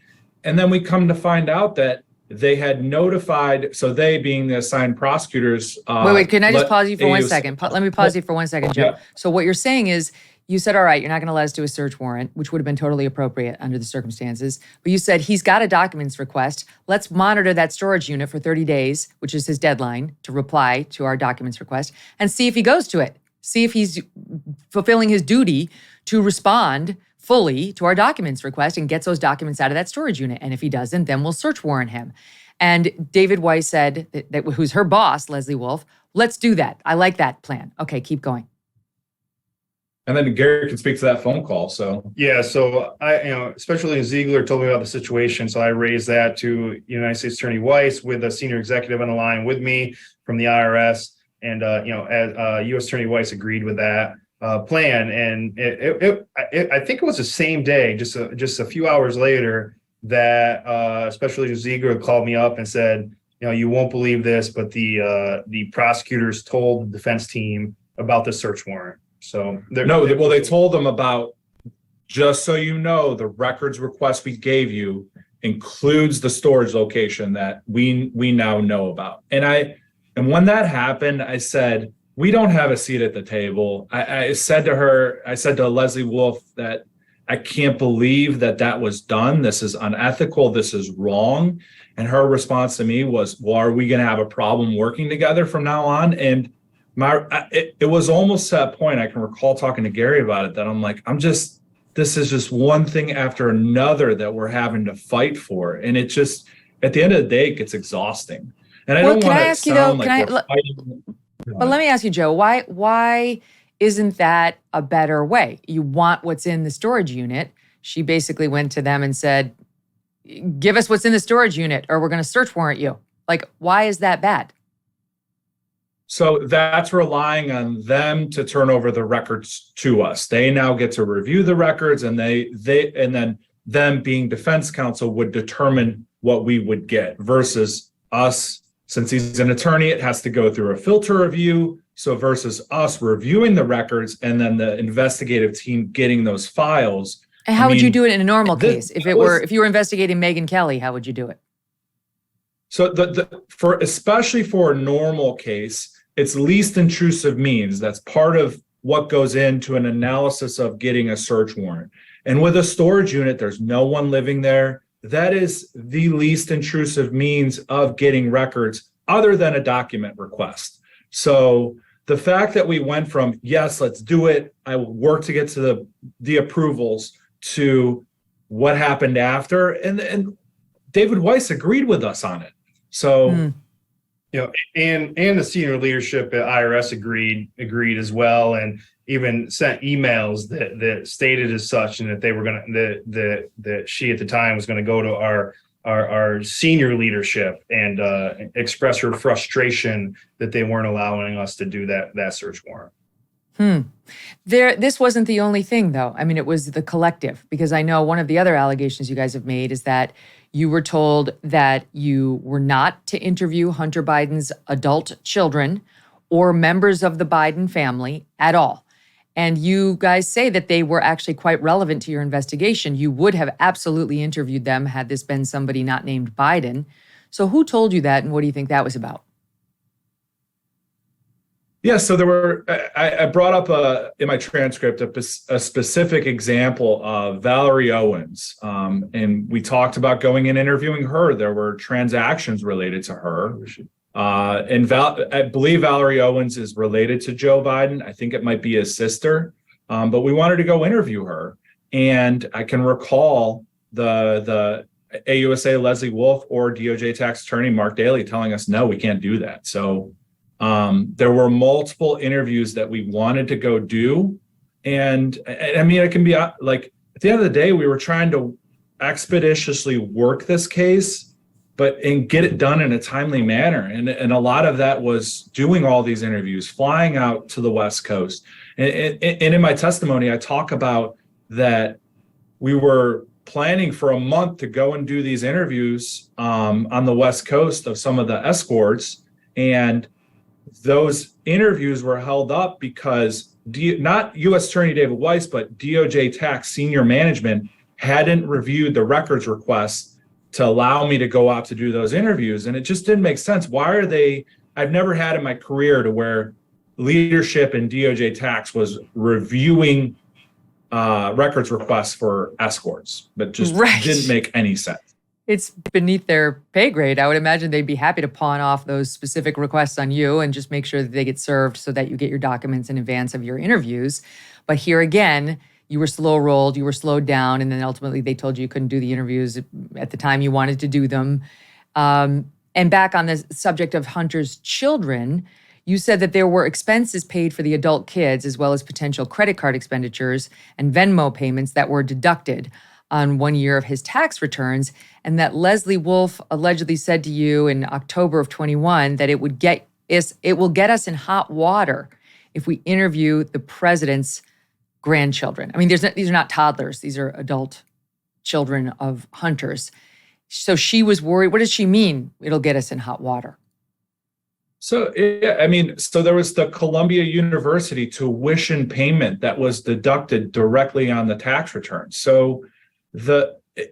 And then we come to find out that they had notified, so they being the assigned prosecutors.
Wait, can I just pause you for 1 second? Let me pause you for 1 second, Joe.
Yeah.
So what you're saying is, you said, all right, you're not going to let us do a search warrant, which would have been totally appropriate under the circumstances. But you said he's got a documents request. Let's monitor that storage unit for 30 days, which is his deadline to reply to our documents request, and see if he goes to it. See if he's fulfilling his duty to respond fully to our documents request and gets those documents out of that storage unit. And if he doesn't, then we'll search warrant him. And David Weiss said, that who's her boss, Leslie Wolf, let's do that. I like that plan. Okay, keep going.
And then Gary can speak to that phone call. So
Yeah, so I, Special Ziegler told me about the situation, so I raised that to United States Attorney Weiss with a senior executive on the line with me from the IRS, and U.S. Attorney Weiss agreed with that plan, and I think it was the same day, just a few hours later, that Special Agent Ziegler called me up and said, you won't believe this, but the prosecutors told the defense team about the search warrant. So
they told them about, just so you know, the records request we gave you includes the storage location that we now know about. And when that happened, I said, we don't have a seat at the table. I said to Leslie Wolf that I can't believe that was done. This is unethical. This is wrong. And her response to me was, well, are we going to have a problem working together from now on? And it was almost to that point, I can recall talking to Gary about it, that I'm like, this is just one thing after another that we're having to fight for. And it just, at the end of the day, it gets exhausting. And I
Well,
don't
can
want
I
to
ask you though?
sound like we're fighting.
But let me ask you, Joe, why isn't that a better way? You want what's in the storage unit. She basically went to them and said, give us what's in the storage unit or we're going to search warrant you. Like, why is that bad?
So that's relying on them to turn over the records to us. They now get to review the records, and then them being defense counsel would determine what we would get versus us. Since he's an attorney, it has to go through a filter review. So versus us reviewing the records and then the investigative team getting those files.
And how would you do it in a normal case? If you were investigating Megyn Kelly, how would you do it?
So especially for a normal case, it's least intrusive means. That's part of what goes into an analysis of getting a search warrant. And with a storage unit, there's no one living there. That is the least intrusive means of getting records other than a document request. So the fact that we went from, yes, let's do it, I will work to get to the approvals, to what happened after. And David Weiss agreed with us on it. So,
and the senior leadership at IRS agreed as well, and even sent emails that stated as such, and that they were going to that she at the time was going to go to our senior leadership and express her frustration that they weren't allowing us to do that search warrant.
This wasn't the only thing, though. I mean, it was the collective, because I know one of the other allegations you guys have made is that you were told that you were not to interview Hunter Biden's adult children or members of the Biden family at all. And you guys say that they were actually quite relevant to your investigation. You would have absolutely interviewed them had this been somebody not named Biden. So who told you that, and what do you think that was about?
Yeah, so there were, I brought up in my transcript a specific example of Valerie Owens, and we talked about going and interviewing her. There were transactions related to her. I believe Valerie Owens is related to Joe Biden. I think it might be his sister, but we wanted to go interview her. And I can recall the AUSA Leslie Wolf or DOJ tax attorney Mark Daly telling us, no, we can't do that. So there were multiple interviews that we wanted to go do. And I mean, it can be like, at the end of the day, we were trying to expeditiously work this case, and get it done in a timely manner. And a lot of that was doing all these interviews, flying out to the West Coast. And in my testimony, I talk about that we were planning for a month to go and do these interviews on the West Coast of some of the escorts. And those interviews were held up because not U.S. Attorney David Weiss, but DOJ tax senior management hadn't reviewed the records requests to allow me to go out to do those interviews. And it just didn't make sense. Why are they, I've never had in my career to where leadership in DOJ tax was reviewing records requests for escorts, but just didn't make any sense.
It's beneath their pay grade. I would imagine they'd be happy to pawn off those specific requests on you and just make sure that they get served so that you get your documents in advance of your interviews. But here again, you were slow-rolled, you were slowed down, and then ultimately they told you couldn't do the interviews at the time you wanted to do them. And back on the subject of Hunter's children, you said that there were expenses paid for the adult kids as well as potential credit card expenditures and Venmo payments that were deducted on 1 year of his tax returns, and that Leslie Wolf allegedly said to you in October of 21 that it will get us in hot water if we interview the president's grandchildren. I mean, these are not toddlers; these are adult children of Hunters. So she was worried. What does she mean? It'll get us in hot water.
So, yeah, I mean, so there was the Columbia University tuition payment that was deducted directly on the tax return. So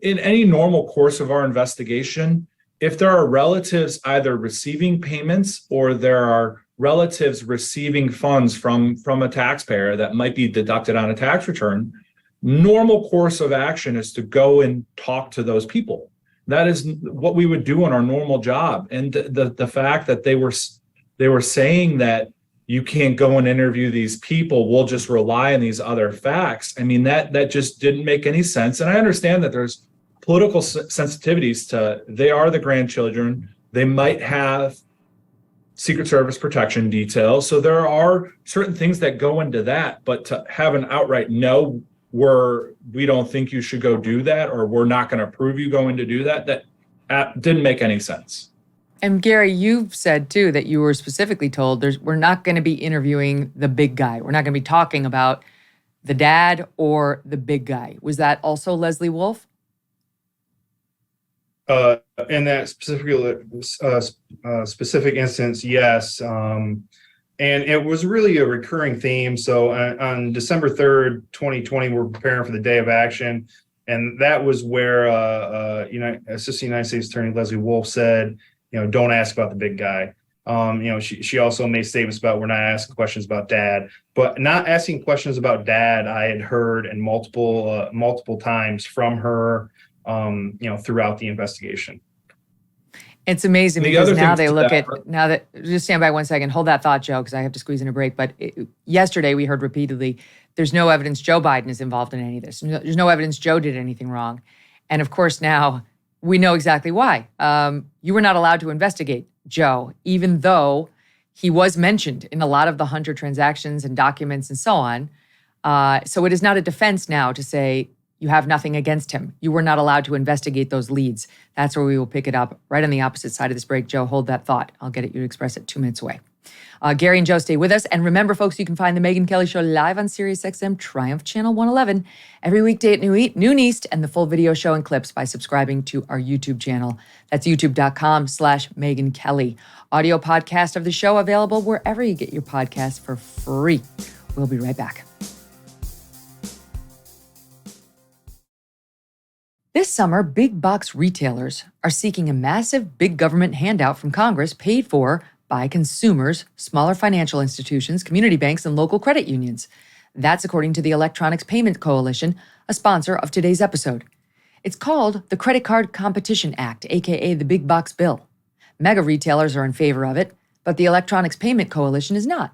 in any normal course of our investigation, if there are relatives either receiving payments or there are relatives receiving funds from a taxpayer that might be deducted on a tax return, normal course of action is to go and talk to those people. That is what we would do in our normal job. And the fact that they were saying that you can't go and interview these people, we'll just rely on these other facts. I mean, that just didn't make any sense. And I understand that there's political sensitivities to, they are the grandchildren. They might have Secret Service protection details. So there are certain things that go into that, but to have an outright no, we don't think you should go do that, or we're not going to approve you going to do that, that didn't make any sense.
And Gary, you've said too that you were specifically told we're not going to be interviewing the big guy. We're not going to be talking about the dad or the big guy. Was that also Leslie Wolf?
In that specific instance, yes. And it was really a recurring theme. So on December 3rd, 2020, we're preparing for the day of action. And that was where Assistant United States Attorney Leslie Wolf said, don't ask about the big guy. She also made statements about we're not asking questions about dad, but not asking questions about dad. I had heard in multiple times from her, throughout the investigation.
It's amazing because just stand by 1 second. Hold that thought, Joe, because I have to squeeze in a break. But yesterday we heard repeatedly, there's no evidence Joe Biden is involved in any of this. There's no evidence Joe did anything wrong. And of course, now we know exactly why. You were not allowed to investigate Joe, even though he was mentioned in a lot of the Hunter transactions and documents and so on. So it is not a defense now to say you have nothing against him. You were not allowed to investigate those leads. That's where we will pick it up right on the opposite side of this break. Joe, hold that thought. I'll get you to express it 2 minutes away. Gary and Joe, stay with us. And remember, folks, you can find the Megyn Kelly Show live on SiriusXM Triumph Channel 111 every weekday at noon East, and the full video show and clips by subscribing to our YouTube channel. That's youtube.com/Megyn Kelly. Audio podcast of the show available wherever you get your podcasts for free. We'll be right back. This summer, big box retailers are seeking a massive big government handout from Congress paid for by consumers, smaller financial institutions, community banks, and local credit unions. That's according to the Electronics Payment Coalition, a sponsor of today's episode. It's called the Credit Card Competition Act, aka the Big Box Bill. Mega retailers are in favor of it, but the Electronics Payment Coalition is not.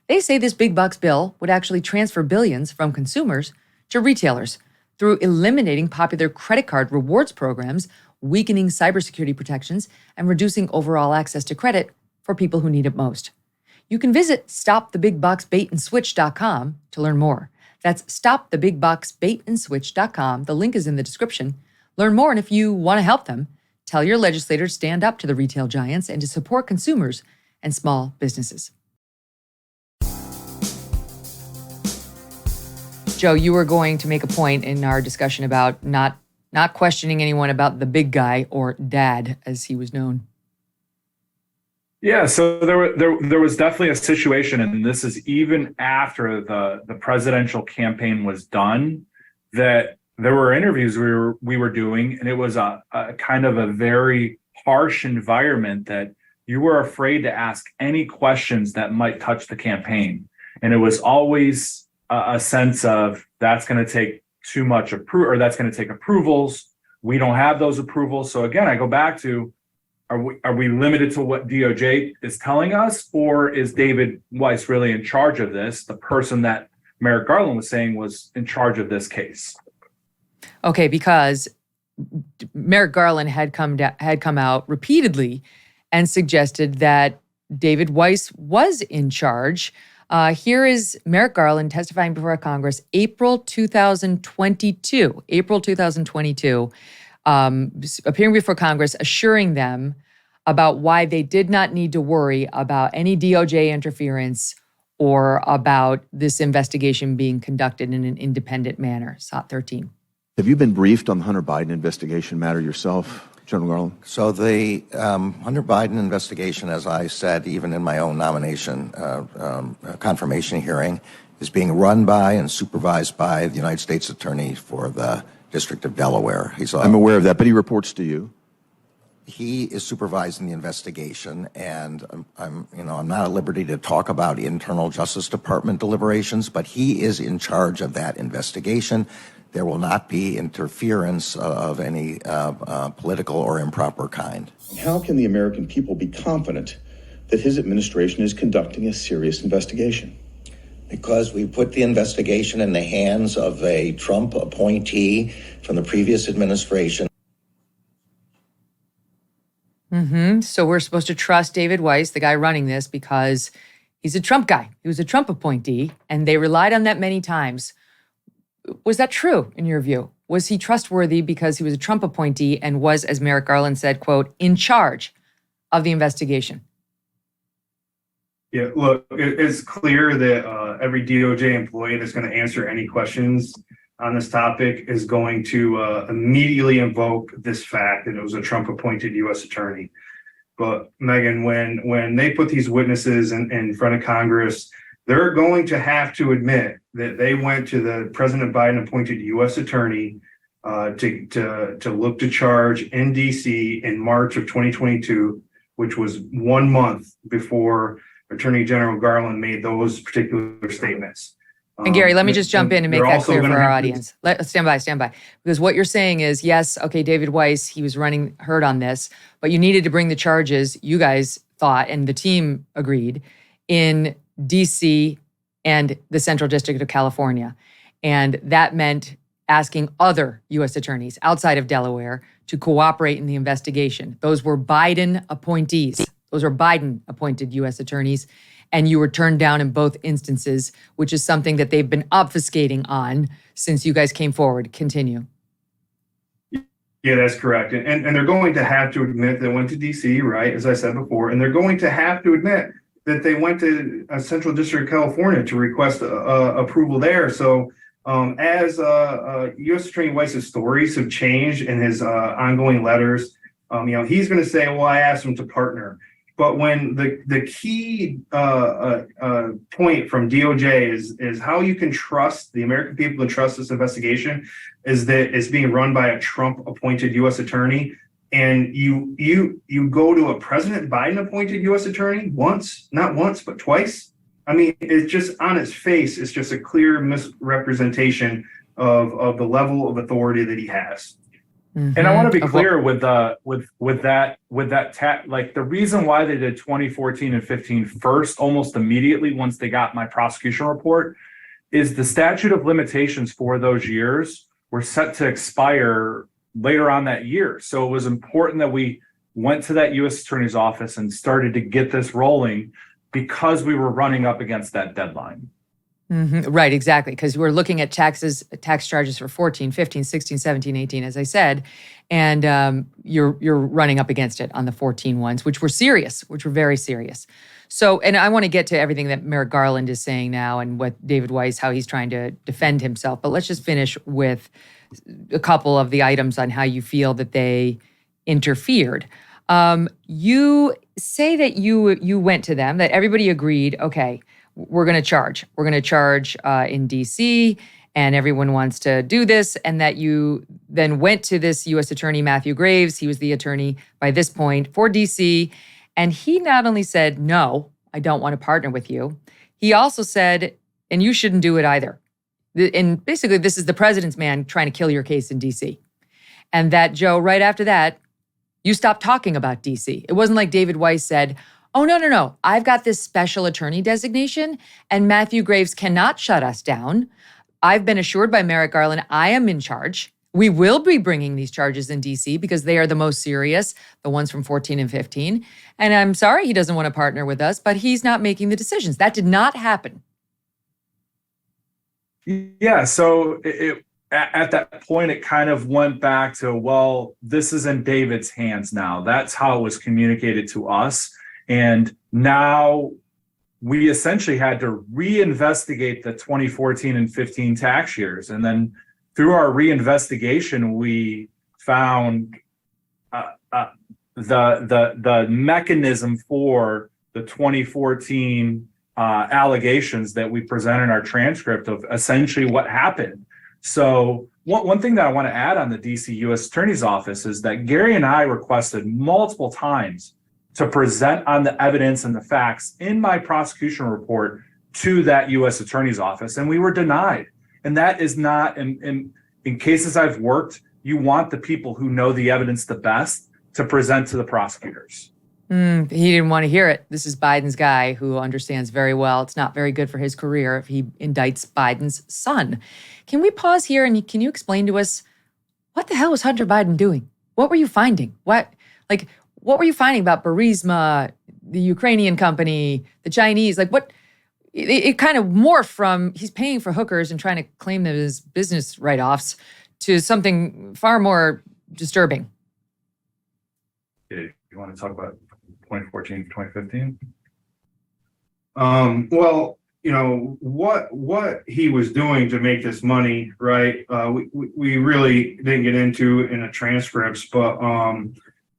They say this big box bill would actually transfer billions from consumers to retailers through eliminating popular credit card rewards programs, weakening cybersecurity protections, and reducing overall access to credit for people who need it most. You can visit stopthebigboxbaitandSwitch.com to learn more. That's stopthebigboxbaitandSwitch.com. The link is in the description. Learn more, and if you want to help them, tell your legislators to stand up to the retail giants and to support consumers and small businesses. Joe, you were going to make a point in our discussion about not questioning anyone about the big guy, or dad, as he was known.
Yeah, so there was definitely a situation, and this is even after the presidential campaign was done, that there were interviews we were doing, and it was a kind of a very harsh environment that you were afraid to ask any questions that might touch the campaign. And it was always a sense of that's going to take too much or that's going to take approvals. We don't have those approvals. So again, I go back to, are we limited to what DOJ is telling us, or is David Weiss really in charge of this? The person that Merrick Garland was saying was in charge of this case.
Okay, because Merrick Garland had come out repeatedly and suggested that David Weiss was in charge. Here is Merrick Garland testifying before Congress, April 2022, appearing before Congress, assuring them about why they did not need to worry about any DOJ interference or about this investigation being conducted in an independent manner. SOT 13.
Have you been briefed on the Hunter Biden investigation matter yourself, General Garland? So the Hunter Biden investigation, as I said, even in my own nomination confirmation hearing, is being run by and supervised by the United States Attorney for the District of Delaware. I'm aware of that, but he reports to you. He is supervising the investigation, and I'm not at liberty to talk about internal Justice Department deliberations, but he is in charge of that investigation. There will not be interference of any political or improper kind.
How can the American people be confident that his administration is conducting a serious investigation? Because we put the investigation in the hands of a Trump appointee from the previous administration.
So we're supposed to trust David Weiss, the guy running this, because he's a Trump guy. He was a Trump appointee, and they relied on that many times. Was that true in your view? Was he trustworthy because he was a Trump appointee and was, as Merrick Garland said, quote, in charge of the investigation?
Yeah, look, it's clear that every DOJ employee that's going to answer any questions on this topic is going to immediately invoke this fact that it was a Trump-appointed U.S. attorney. But Megyn, when they put these witnesses in front of Congress, they're going to have to admit that they went to the President Biden-appointed U.S. attorney to look to charge in D.C. in March of 2022, which was 1 month before Attorney General Garland made those particular statements.
And Gary, let me just jump in and make that clear for our audience. Stand by. Because what you're saying is, yes, okay, David Weiss, he was running herd on this, but you needed to bring the charges, you guys thought, and the team agreed, in DC and the Central District of California. And that meant asking other U.S. attorneys outside of Delaware to cooperate in the investigation. Those were Biden appointees. Those are Biden-appointed U.S. attorneys. And you were turned down in both instances, which is something that they've been obfuscating on since you guys came forward. Continue.
Yeah, that's correct. And they're going to have to admit they went to D.C., right, as I said before, and they're going to have to admit that they went to Central District of California to request approval there. So as U.S. Attorney Weiss's stories have changed in his ongoing letters, he's going to say, well, I asked him to partner. But when the key point from DOJ is how you can trust the American people to trust this investigation is that it's being run by a Trump-appointed U.S. attorney, and you go to a President Biden-appointed U.S. attorney not once, but twice. I mean, it's just on its face, it's just a clear misrepresentation of the level of authority that he has.
And I want to be clear with that like the reason why they did 2014 and 15 first, almost immediately once they got my prosecution report, is the statute of limitations for those years were set to expire later on that year. So it was important that we went to that U.S. Attorney's office and started to get this rolling because we were running up against that deadline.
Right, exactly. Because we're looking at tax charges for 14, 15, 16, 17, 18, as I said. And you're running up against it on the 14 ones, which were very serious. So, and I want to get to everything that Merrick Garland is saying now and what David Weiss, how he's trying to defend himself. But let's just finish with a couple of the items on how you feel that they interfered. You say that you went to them, that everybody agreed, okay, we're going to charge. We're going to charge in D.C., and everyone wants to do this, and that you then went to this U.S. Attorney, Matthew Graves. He was the attorney by this point for D.C., and he not only said, no, I don't want to partner with you, he also said, and you shouldn't do it either. And basically, this is the president's man trying to kill your case in D.C. And that, Joe, right after that, you stopped talking about D.C. It wasn't like David Weiss said, oh, no, I've got this special attorney designation and Matthew Graves cannot shut us down. I've been assured by Merrick Garland I am in charge. We will be bringing these charges in D.C. because they are the most serious, the ones from 14 and 15. And I'm sorry he doesn't want to partner with us, but he's not making the decisions. That did not happen.
Yeah, so at that point, it kind of went back to, well, this is in David's hands now. That's how it was communicated to us. And now we essentially had to reinvestigate the 2014 and 15 tax years. And then through our reinvestigation, we found the mechanism for the 2014 allegations that we present in our transcript of essentially what happened. So one thing that I want to add on the DC U.S. Attorney's Office is that Gary and I requested multiple times to present on the evidence and the facts in my prosecution report to that U.S. Attorney's Office, and we were denied. And that is not, in cases I've worked, you want the people who know the evidence the best to present to the prosecutors.
He didn't want to hear it. This is Biden's guy who understands very well it's not very good for his career if he indicts Biden's son. Can we pause here and can you explain to us what the hell was Hunter Biden doing? What were you finding? What what were you finding about Burisma, the Ukrainian company, the Chinese? Like what, it kind of morphed from he's paying for hookers and trying to claim them as business write-offs to something far more disturbing.
You want to talk about 2014 to 2015?
Well, what he was doing to make this money, right? We really didn't get into in the transcripts, but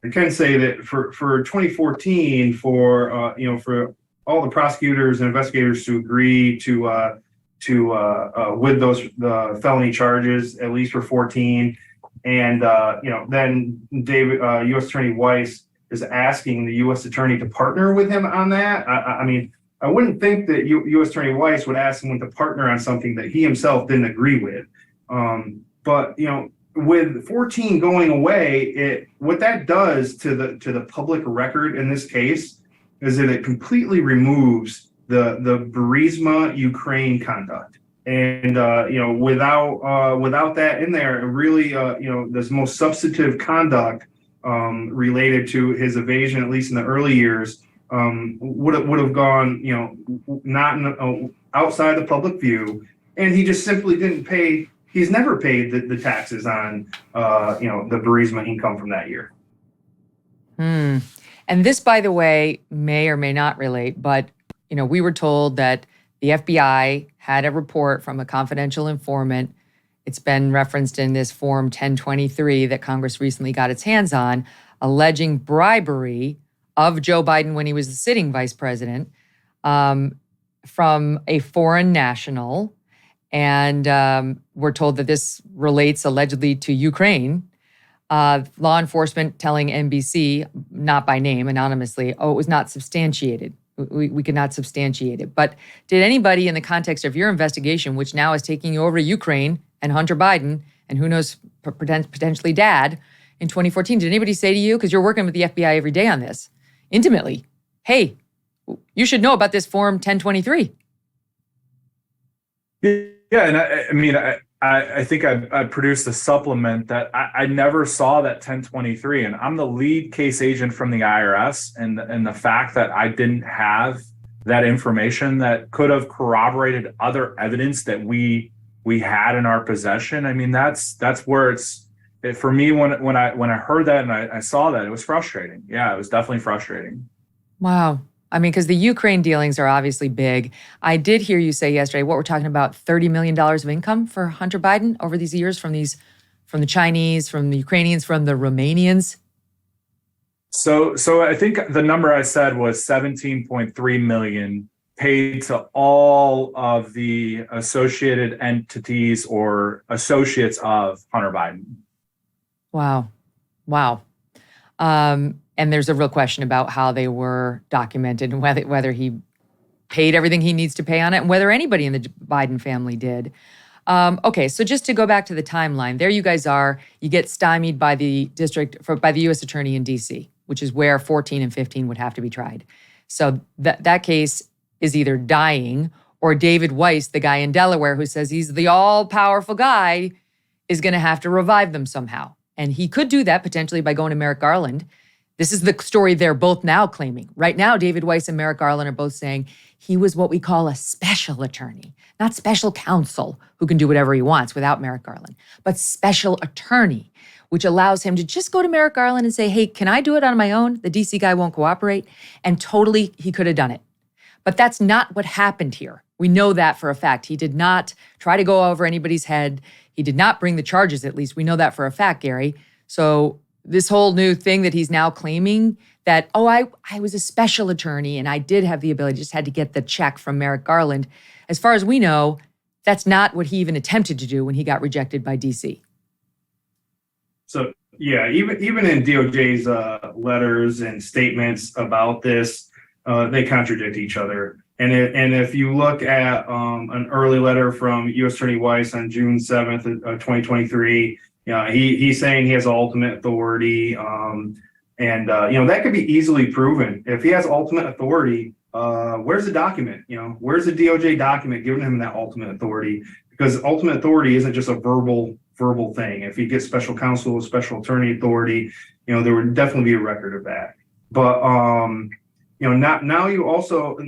I can say that for 2014, for all the prosecutors and investigators to agree to with the felony charges, at least for 14, and then David, U.S. Attorney Weiss is asking the U.S. Attorney to partner with him on that. I mean, I wouldn't think that U.S. Attorney Weiss would ask someone to partner on something that he himself didn't agree with. But with 14 going away, what that does to the public record in this case is that it completely removes the Burisma Ukraine conduct. And without that in there, it really this most substantive conduct related to his evasion, at least in the early years, would have gone not outside the public view, and he just simply didn't pay. He's never paid the taxes on the Burisma income from that year.
And this, by the way, may or may not relate, but we were told that the FBI had a report from a confidential informant. It's been referenced in this Form 1023 that Congress recently got its hands on, alleging bribery of Joe Biden when he was the sitting vice president from a foreign national. And we're told that this relates allegedly to Ukraine. Law enforcement telling NBC, not by name, anonymously, it was not substantiated. We could not substantiate it. But did anybody in the context of your investigation, which now is taking you over to Ukraine and Hunter Biden, and who knows, potentially dad, in 2014, did anybody say to you, because you're working with the FBI every day on this, intimately, hey, you should know about this Form 1023?
Yeah, and I mean, I think I produced a supplement that I never saw that 1023, and I'm the lead case agent from the IRS, and the fact that I didn't have that information that could have corroborated other evidence that we had in our possession. I mean, that's where for me when I heard that and I saw that, it was frustrating. Yeah, it was definitely frustrating.
Wow. I mean, because the Ukraine dealings are obviously big. I did hear you say yesterday, what we're talking about, $30 million of income for Hunter Biden over these years from the Chinese, from the Ukrainians, from the Romanians.
So I think the number I said was 17.3 million paid to all of the associated entities or associates of Hunter Biden.
Wow. And there's a real question about how they were documented and whether he paid everything he needs to pay on it and whether anybody in the Biden family did. Okay, so just to go back to the timeline, there you guys are. You get stymied by the by the U.S. Attorney in D.C., which is where 14 and 15 would have to be tried. So that case is either dying, or David Weiss, the guy in Delaware who says he's the all-powerful guy, is going to have to revive them somehow. And he could do that potentially by going to Merrick Garland. This is the story they're both now claiming. Right now, David Weiss and Merrick Garland are both saying he was what we call a special attorney, not special counsel who can do whatever he wants without Merrick Garland, but special attorney, which allows him to just go to Merrick Garland and say, hey, can I do it on my own? The DC guy won't cooperate. And totally, he could have done it. But that's not what happened here. We know that for a fact. He did not try to go over anybody's head. He did not bring the charges, at least. We know that for a fact, Gary. So this whole new thing that he's now claiming that, I was a special attorney and I did have the ability, just had to get the check from Merrick Garland. As far as we know, that's not what he even attempted to do when he got rejected by DC.
So, yeah, even in DOJ's letters and statements about this, they contradict each other. And if you look at an early letter from U.S. Attorney Weiss on June 7th, 2023, he's saying he has ultimate authority, that could be easily proven. If he has ultimate authority, where's the document? Where's the DOJ document giving him that ultimate authority? Because ultimate authority isn't just a verbal thing. If he gets special counsel, special attorney authority, there would definitely be a record of that. But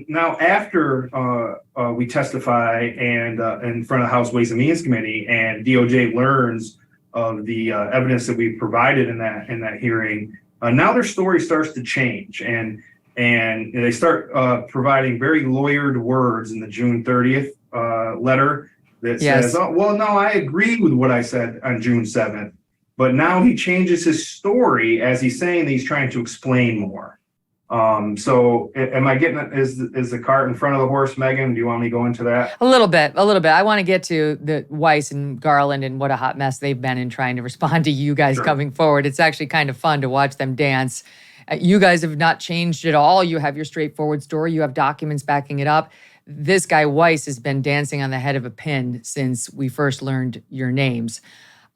now after we testify and in front of the House Ways and Means Committee, and DOJ learns of the evidence that we provided in that hearing, now their story starts to change, and they start providing very lawyered words in the June 30th letter that says, "Oh, well, no, I agree with what I said on June 7th." But now he changes his story as he's saying that he's trying to explain more. So am I getting, is the cart in front of the horse, Megyn? Do you want me to go into that?
A little bit. I want to get to the Weiss and Garland and what a hot mess they've been in trying to respond to you guys coming forward. It's actually kind of fun to watch them dance. You guys have not changed at all. You have your straightforward story. You have documents backing it up. This guy Weiss has been dancing on the head of a pin since we first learned your names.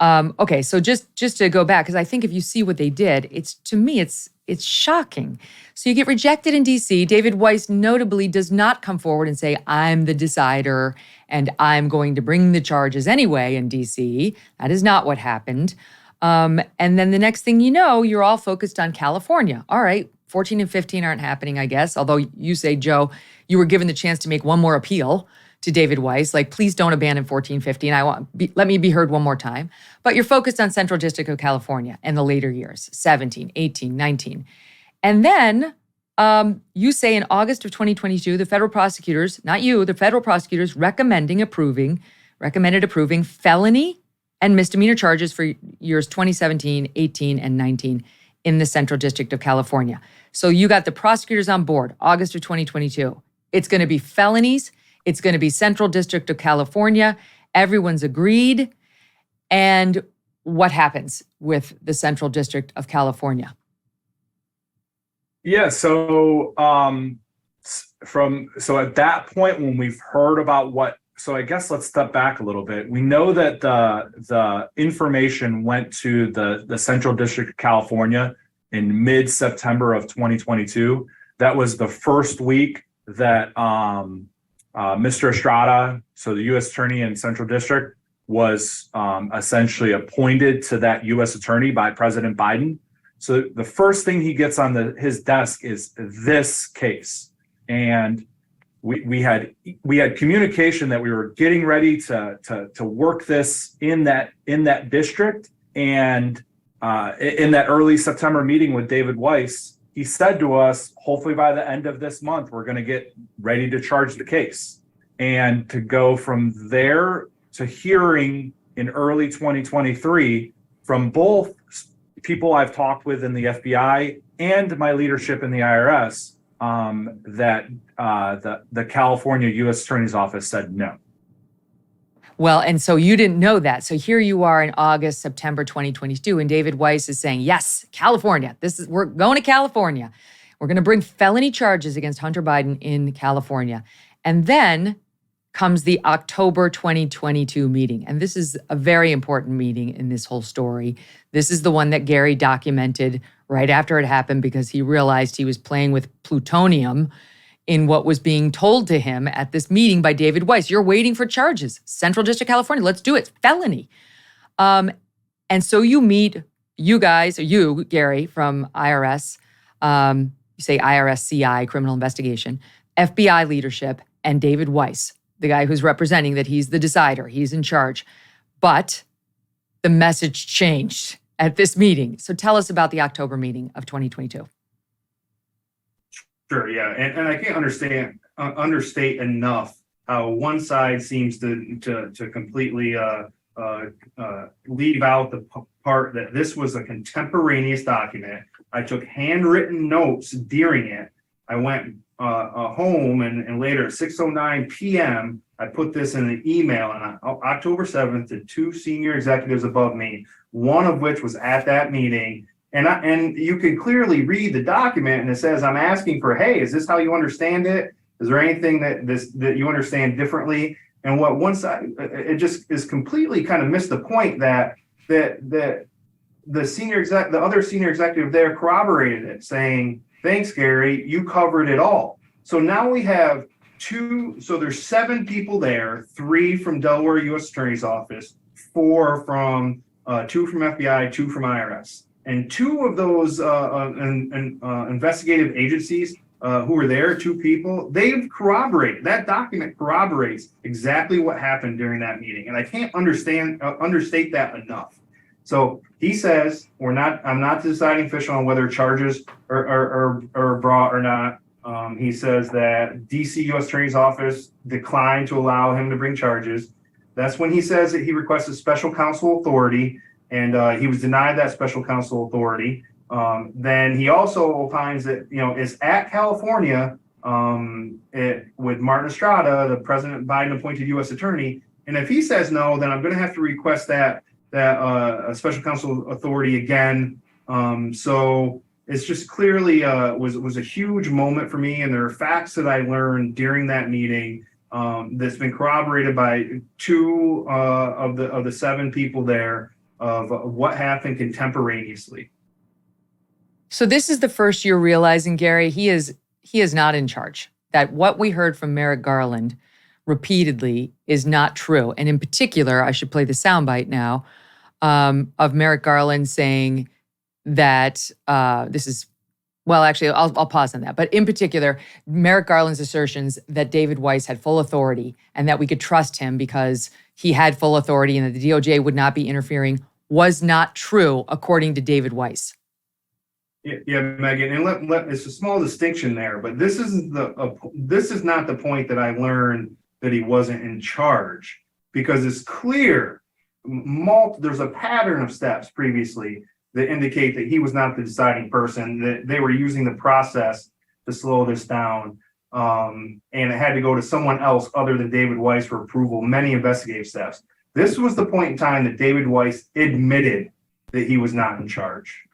Okay, so just to go back, because I think if you see what they did, to me it's shocking. So you get rejected in D.C. David Weiss notably does not come forward and say, "I'm the decider and I'm going to bring the charges anyway in D.C." That is not what happened. And then the next thing you know, you're all focused on California. All right, 14 and 15 aren't happening, I guess. Although you say, Joe, you were given the chance to make one more appeal to David Weiss, like, please don't abandon 14, 15. Let me be heard one more time. But you're focused on Central District of California and the later years, 17, 18, 19. And then you say in August of 2022, the federal prosecutors, not you, the federal prosecutors recommended approving felony and misdemeanor charges for years 2017, 18, and 19 in the Central District of California. So you got the prosecutors on board, August of 2022. It's going to be felonies. It's going to be Central District of California. Everyone's agreed. And what happens with the Central District of California?
Yeah, so at that point when we've heard about so I guess let's step back a little bit. We know that the information went to the Central District of California in mid-September of 2022. That was the first week that Mr. Estrada, so the U.S. Attorney in Central District, was essentially appointed to that U.S. Attorney by President Biden. So the first thing he gets on his desk is this case, and we had communication that we were getting ready to work this in that district, and in that early September meeting with David Weiss, he said to us, hopefully by the end of this month, we're going to get ready to charge the case. And to go from there to hearing in early 2023 from both people I've talked with in the FBI and my leadership in the IRS, that the California U.S. Attorney's Office said no.
Well, and so you didn't know that. So here you are in August, September 2022, and David Weiss is saying, yes, California. We're going to California. We're going to bring felony charges against Hunter Biden in California. And then comes the October 2022 meeting. And this is a very important meeting in this whole story. This is the one that Gary documented right after it happened because he realized he was playing with plutonium in what was being told to him at this meeting by David Weiss. You're waiting for charges. Central District, California, let's do it. Felony. And so you meet, you guys, or you, Gary, from IRS, you say IRS CI, criminal investigation, FBI leadership, and David Weiss, the guy who's representing that he's the decider, he's in charge. But the message changed at this meeting. So tell us about the October meeting of 2022.
Sure, yeah, and I can't understate enough how one side seems to completely leave out the part that this was a contemporaneous document. I took handwritten notes during it. I went home and later at 6:09 p.m. I put this in an email on October 7th to two senior executives above me, one of which was at that meeting. And you can clearly read the document, and it says, I'm asking for, hey, is this how you understand it? Is there anything that you understand differently? And what one side, it just is completely kind of missed the point that the other senior executive there corroborated it, saying, thanks, Gary, you covered it all. So now we have there's 7 people there, 3 from Delaware U.S. Attorney's Office, 4 from 2 from FBI, 2 from IRS. And two of those investigative agencies who were there, two people, they've corroborated, that document corroborates exactly what happened during that meeting. And I can't understate that enough. So he says, I'm not the deciding official on whether charges are brought or not. He says that DC U.S. Attorney's Office declined to allow him to bring charges. That's when he says that he requested special counsel authority, and he was denied that special counsel authority. Then he also opines that, it's at California with Martin Estrada, the President Biden appointed U.S. attorney. And if he says no, then I'm going to have to request that special counsel authority again. So it's just clearly was a huge moment for me. And there are facts that I learned during that meeting that's been corroborated by two of the seven people there of what happened contemporaneously.
So this is the first you're realizing, Gary, he is not in charge. That what we heard from Merrick Garland repeatedly is not true. And in particular, I should play the soundbite now of Merrick Garland saying that I'll pause on that. But in particular, Merrick Garland's assertions that David Weiss had full authority and that we could trust him because he had full authority and that the DOJ would not be interfering was not true, according to David Weiss.
Yeah, Megan, and it's a small distinction there, but this is not the point that I learned that he wasn't in charge, because it's clear there's a pattern of steps previously that indicate that he was not the deciding person, that they were using the process to slow this down, and it had to go to someone else other than David Weiss for approval, many investigative steps. This was the point in time that David Weiss admitted that he was not in charge.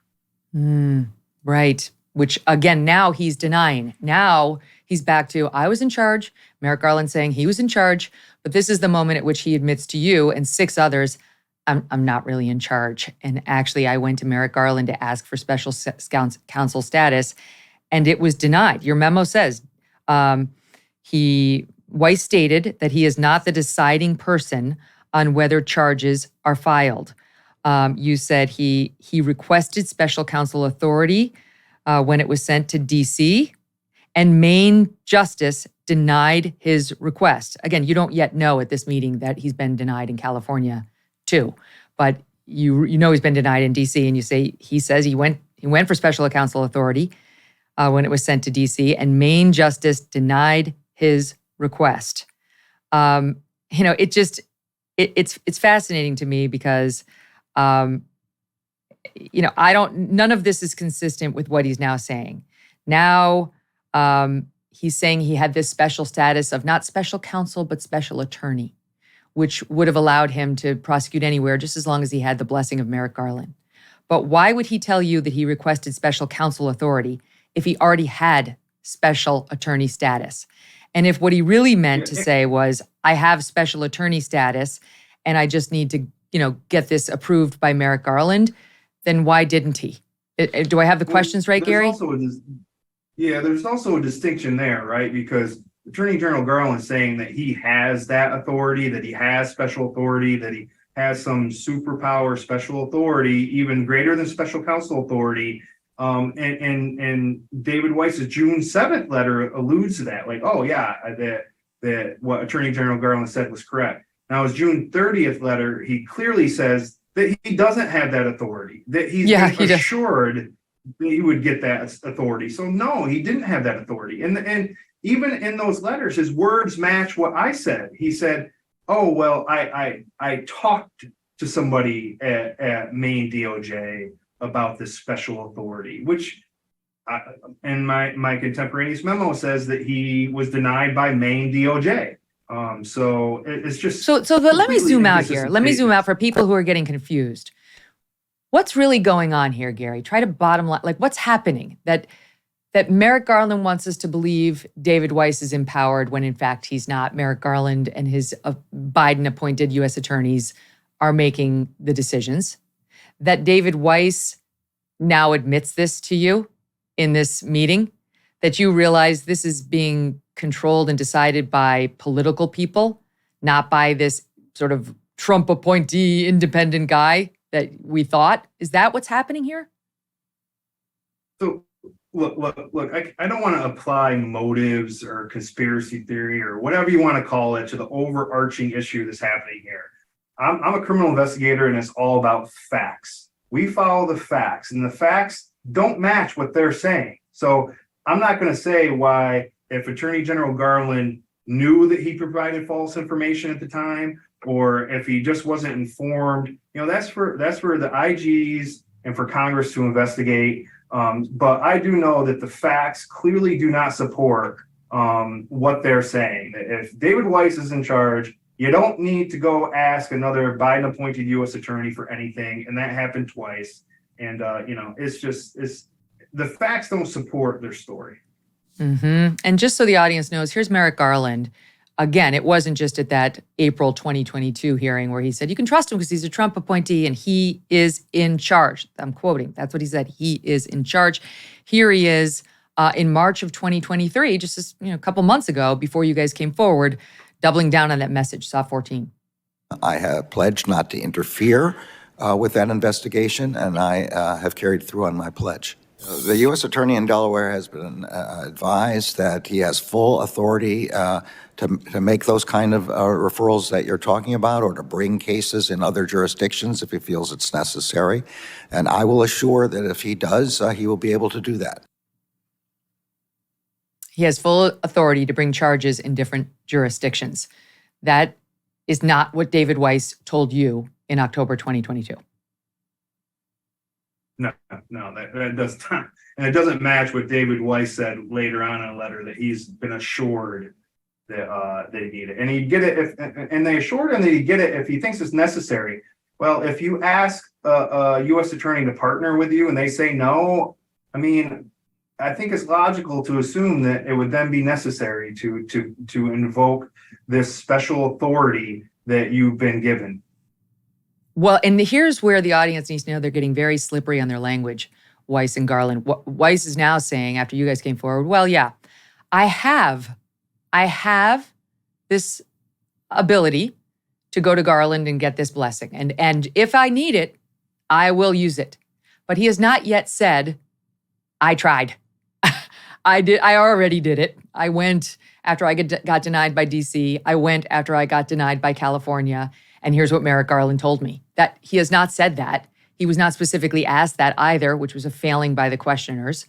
Right. Which, again, now he's denying. Now he's back to, I was in charge. Merrick Garland saying he was in charge. But this is the moment at which he admits to you and six others, I'm not really in charge. And actually, I went to Merrick Garland to ask for special counsel status, and it was denied. Your memo says Weiss stated that he is not the deciding person on whether charges are filed. You said he requested special counsel authority when it was sent to DC, and Maine Justice denied his request. Again, you don't yet know at this meeting that he's been denied in California too, but you know he's been denied in DC, and you say he says he went for special counsel authority when it was sent to DC, and Maine Justice denied his request. It's fascinating to me because none of this is consistent with what he's now saying. Now, he's saying he had this special status of not special counsel, but special attorney, which would have allowed him to prosecute anywhere just as long as he had the blessing of Merrick Garland. But why would he tell you that he requested special counsel authority if he already had special attorney status? And if what he really meant to say was, I have special attorney status and I just need to get this approved by Merrick Garland, then why didn't he? Do I have the questions right, Gary?
There's also a distinction there, right? Because Attorney General Garland is saying that he has that authority, that he has special authority, that he has some superpower special authority, even greater than special counsel authority. And David Weiss's June 7th letter alludes to that, like, that what Attorney General Garland said was correct. Now, his June 30th letter, he clearly says that he doesn't have that authority, that he's assured that he would get that authority. So no, he didn't have that authority. And even in those letters, his words match what I said. He said, oh, well, I talked to somebody at Maine DOJ about this special authority, which in my contemporaneous memo says that he was denied by Maine DOJ. So it's just
so. But let me zoom out here. Let me zoom out for people who are getting confused. What's really going on here, Gary? Try to bottom line, like what's happening that Merrick Garland wants us to believe David Weiss is empowered when in fact he's not. Merrick Garland and his Biden-appointed U.S. attorneys are making the decisions. That David Weiss now admits this to you in this meeting, that you realize this is being controlled and decided by political people, not by this sort of Trump appointee independent guy that we thought. Is that what's happening here?
So look, I don't want to apply motives or conspiracy theory or whatever you want to call it to the overarching issue that's happening here. I'm a criminal investigator, and it's all about facts. We follow the facts, and the facts don't match what they're saying. So I'm not going to say why, if Attorney General Garland knew that he provided false information at the time, or if he just wasn't informed, that's for the IGs and for Congress to investigate. But I do know that the facts clearly do not support what they're saying. If David Weiss is in charge, you don't need to go ask another Biden-appointed U.S. attorney for anything, and that happened twice. And it's the facts don't support their story.
Mm-hmm. And just so the audience knows, here's Merrick Garland. Again, it wasn't just at that April 2022 hearing where he said, you can trust him because he's a Trump appointee and he is in charge. I'm quoting. That's what he said. He is in charge. Here he is in March of 2023, just a couple months ago, before you guys came forward, doubling down on that message. Saw 14.
I have pledged not to interfere with that investigation, and I have carried through on my pledge. The U.S. Attorney in Delaware has been advised that he has full authority to make those kind of referrals that you're talking about, or to bring cases in other jurisdictions if he feels it's necessary. And I will assure that if he does, he will be able to do that.
He has full authority to bring charges in different jurisdictions. That is not what David Weiss told you in October 2022.
No, that does not. And it doesn't match what David Weiss said later on in a letter, that he's been assured that they need it. And he'd get it and they assured him that he'd get it if he thinks it's necessary. Well, if you ask a U.S. attorney to partner with you and they say no, I think it's logical to assume that it would then be necessary to invoke this special authority that you've been given.
Well, and here's where the audience needs to know they're getting very slippery on their language, Weiss and Garland. Weiss is now saying, after you guys came forward, well, yeah, I have this ability to go to Garland and get this blessing. And if I need it, I will use it. But he has not yet said, I tried. I already did it. I went after I got denied by DC. I went after I got denied by California. And here's what Merrick Garland told me, that he has not said that. He was not specifically asked that either, which was a failing by the questioners.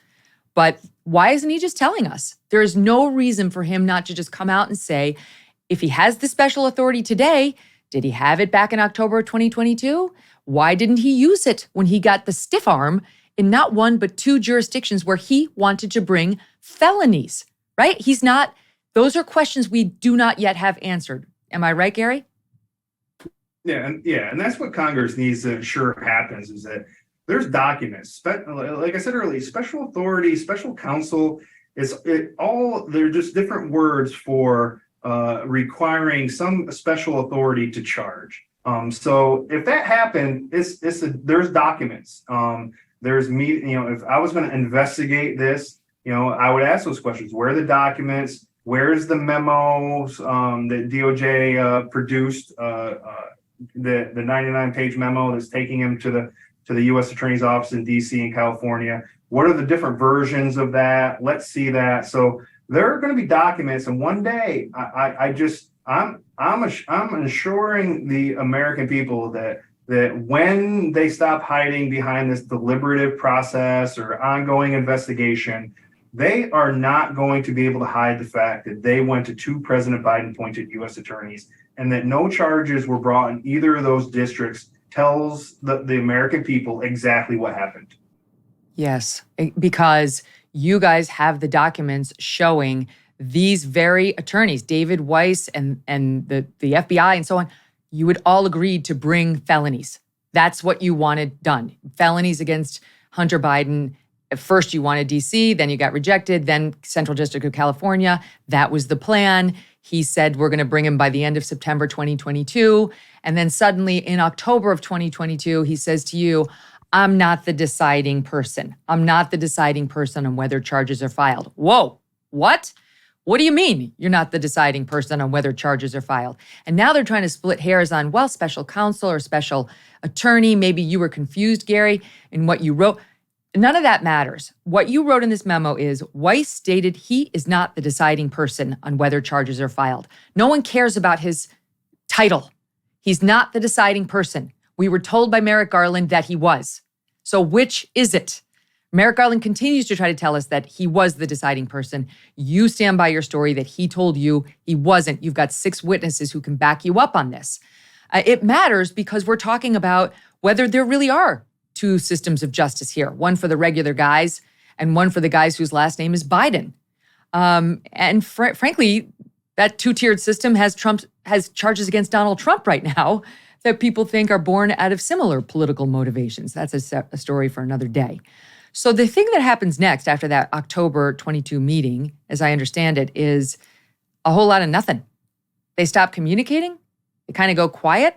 But why isn't he just telling us? There is no reason for him not to just come out and say, if he has the special authority today, did he have it back in October of 2022? Why didn't he use it when he got the stiff arm in not one, but two jurisdictions where he wanted to bring felonies, right? Those are questions we do not yet have answered. Am I right, Gary?
Yeah, and that's what Congress needs to ensure happens, is that there's documents. Like I said earlier, special authority, special counsel, they're just different words for requiring some special authority to charge. So if that happened, there's documents. There's if I was going to investigate this, I would ask those questions. Where are the documents? Where's the memos that DOJ produced? The 99-page memo that's taking him to the U.S. Attorney's Office in D.C. and California. What are the different versions of that? Let's see that. So there are going to be documents, and one day I'm assuring the American people that when they stop hiding behind this deliberative process or ongoing investigation, they are not going to be able to hide the fact that they went to two President Biden-appointed U.S. attorneys, and that no charges were brought in either of those districts tells the American people exactly what happened.
Yes, because you guys have the documents showing these very attorneys, David Weiss and the FBI and so on, you would all agreed to bring felonies. That's what you wanted done. Felonies against Hunter Biden. At first you wanted DC, then you got rejected, then Central District of California. That was the plan. He said, we're going to bring him by the end of September 2022. And then suddenly in October of 2022, he says to you, I'm not the deciding person. I'm not the deciding person on whether charges are filed. Whoa, what? What do you mean you're not the deciding person on whether charges are filed? And now they're trying to split hairs on, well, special counsel or special attorney. Maybe you were confused, Gary, in what you wrote. None of that matters. What you wrote in this memo is Weiss stated he is not the deciding person on whether charges are filed. No one cares about his title. He's not the deciding person. We were told by Merrick Garland that he was. So which is it? Merrick Garland continues to try to tell us that he was the deciding person. You stand by your story that he told you he wasn't. You've got 6 witnesses who can back you up on this. It matters because we're talking about whether there really are 2 systems of justice here, one for the regular guys and one for the guys whose last name is Biden. And frankly, that 2-tiered system has charges against Donald Trump right now that people think are born out of similar political motivations. That's a story for another day. So the thing that happens next after that October 22 meeting, as I understand it, is a whole lot of nothing. They stop communicating. They kind of go quiet,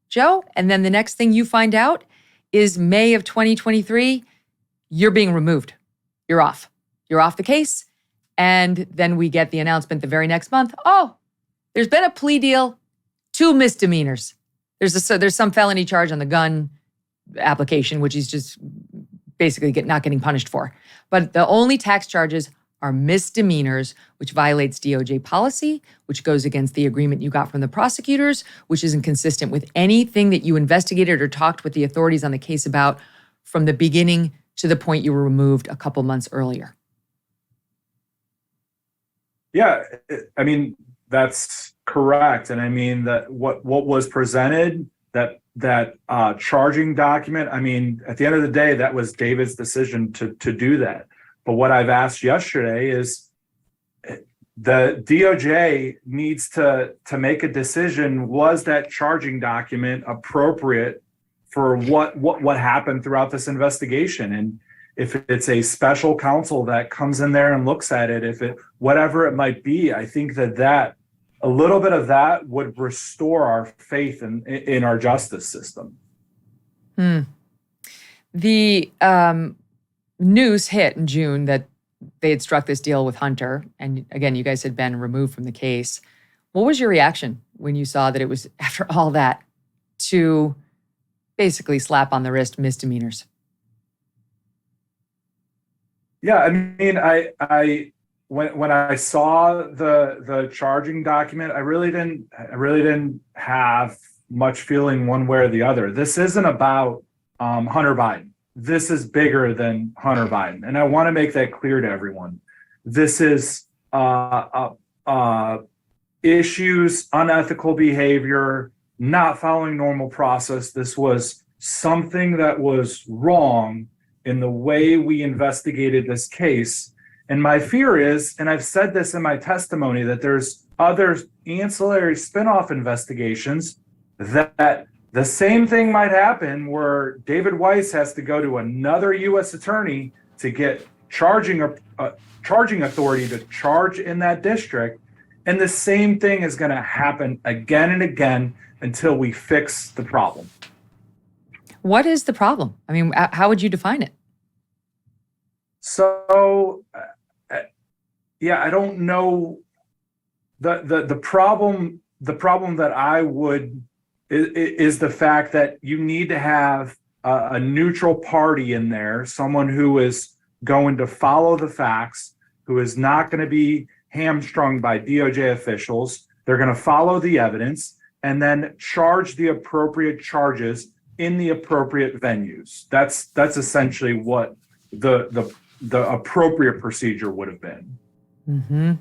Joe. And then the next thing you find out is May of 2023, you're being removed. You're off. You're off the case. And then we get the announcement the very next month, oh, there's been a plea deal, 2 misdemeanors. There's some felony charge on the gun application, which he's just basically not getting punished for. But the only tax charges are misdemeanors, which violates DOJ policy, which goes against the agreement you got from the prosecutors, which isn't consistent with anything that you investigated or talked with the authorities on the case about from the beginning to the point you were removed a couple months earlier.
Yeah, I mean, that's correct. And I mean that what was presented, that charging document, I mean, at the end of the day, that was David's decision to do that. But what I've asked yesterday is the DOJ needs to make a decision. Was that charging document appropriate for what happened throughout this investigation? And if it's a special counsel that comes in there and looks at it, whatever it might be, I think that a little bit of that would restore our faith in our justice system.
The news hit in June that they had struck this deal with Hunter. And again, you guys had been removed from the case. What was your reaction when you saw that it was, after all that, to basically slap on the wrist misdemeanors?
Yeah, I mean, when I saw the charging document, I really didn't have much feeling one way or the other. This isn't about Hunter Biden. This is bigger than Hunter Biden, and I want to make that clear to everyone. This is issues, unethical behavior, not following normal process. This was something that was wrong in the way we investigated this case. And my fear is, and I've said this in my testimony, that there's other ancillary spinoff investigations that the same thing might happen where David Weiss has to go to another U.S. attorney to get charging authority to charge in that district. And the same thing is going to happen again and again until we fix the problem.
What is the problem? I mean, how would you define it?
So, yeah, I don't know. The problem that I would is the fact that you need to have a neutral party in there, someone who is going to follow the facts, who is not going to be hamstrung by DOJ officials. They're going to follow the evidence and then charge the appropriate charges in the appropriate venues. That's essentially what the appropriate procedure would have been.
Mm-hmm.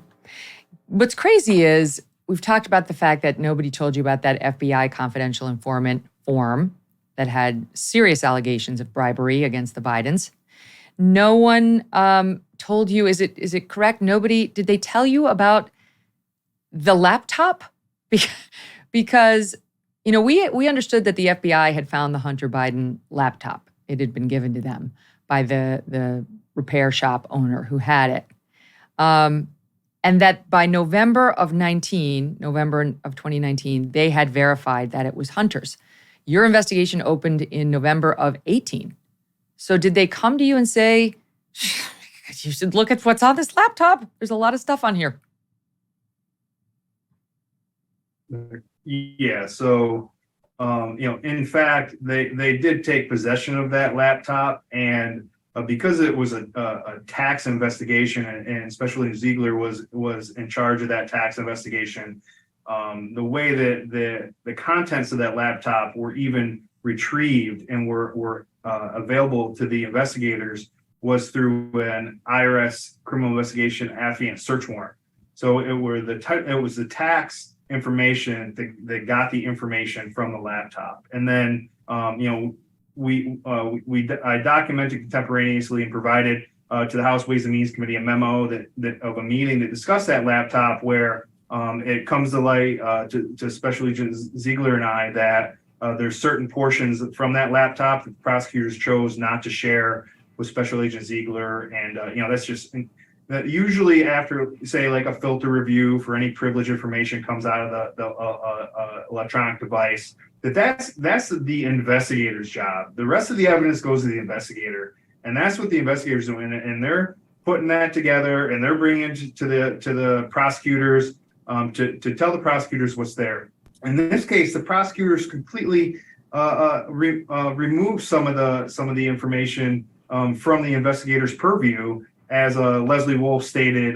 What's crazy is we've talked about the fact that nobody told you about that FBI confidential informant form that had serious allegations of bribery against the Bidens. No one told you, is it correct? Did they tell you about the laptop? Because, you know, we understood that the FBI had found the Hunter Biden laptop. It had been given to them by the repair shop owner who had it. And that by November of 2019, they had verified that it was Hunter's. Your investigation opened in November of 18. So did they come to you and say, you should look at what's on this laptop? There's a lot of stuff on here.
Yeah. So, in fact, they did take possession of that laptop, and because it was a tax investigation, and Special Agent Ziegler was in charge of that tax investigation. The way that the contents of that laptop were even retrieved and were available to the investigators was through an IRS criminal investigation affiant search warrant. So it was the tax information that got the information from the laptop, and then I documented contemporaneously and provided to the House Ways and Means Committee a memo that of a meeting that discussed that laptop, where it comes to light to Special Agent Ziegler and I that there's certain portions from that laptop that the prosecutors chose not to share with Special Agent Ziegler, and that's just that usually after, say, like a filter review for any privileged information comes out of the electronic device, that's the investigator's job. The rest of the evidence goes to the investigator, and that's what the investigators do, and they're putting that together, and they're bringing it to the prosecutors to tell the prosecutors what's there. In this case, the prosecutors completely removed some of the information from the investigator's purview, as Leslie Wolf stated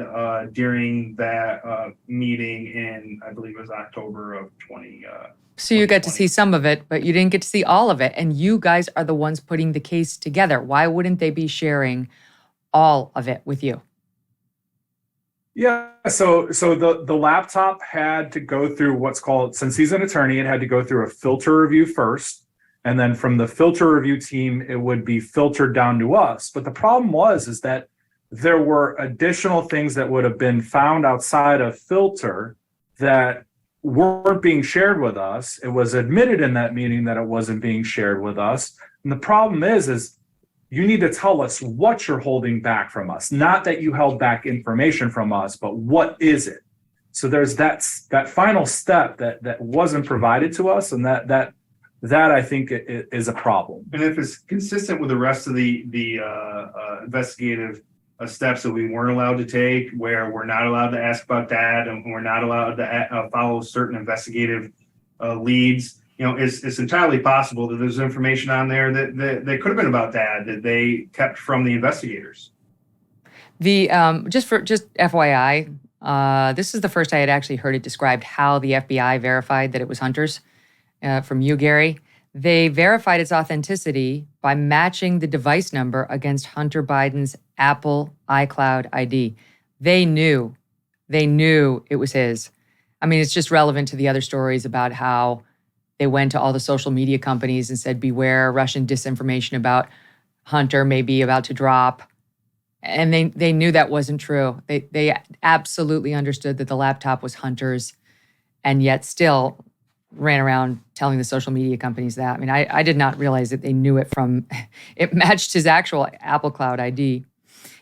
during that meeting in, I believe it was October of 20.
So you got to see some of it, but you didn't get to see all of it. And you guys are the ones putting the case together. Why wouldn't they be sharing all of it with you?
Yeah, so the laptop had to go through what's called, since he's an attorney, it had to go through a filter review first. And then from the filter review team, it would be filtered down to us. But the problem is that there were additional things that would have been found outside of filter that weren't being shared with us. It was admitted in that meeting that it wasn't being shared with us. And the problem is you need to tell us what you're holding back from us. Not that you held back information from us, but what is it? So there's that final step that wasn't provided to us, and that I think is a problem.
And if it's consistent with the rest of the investigative steps that we weren't allowed to take, where we're not allowed to ask about that, and we're not allowed to follow certain investigative leads, it's entirely possible that there's information on there that could have been about that they kept from the investigators.
The just FYI, this is the first I had actually heard it described how the FBI verified that it was Hunter's from you, Gary. They verified its authenticity by matching the device number against Hunter Biden's Apple iCloud ID. They knew it was his. I mean, it's just relevant to the other stories about how they went to all the social media companies and said, beware, Russian disinformation about Hunter may be about to drop. And they knew that wasn't true. They absolutely understood that the laptop was Hunter's, and yet still ran around telling the social media companies that. I mean, I did not realize that they knew it from, it matched his actual Apple Cloud ID.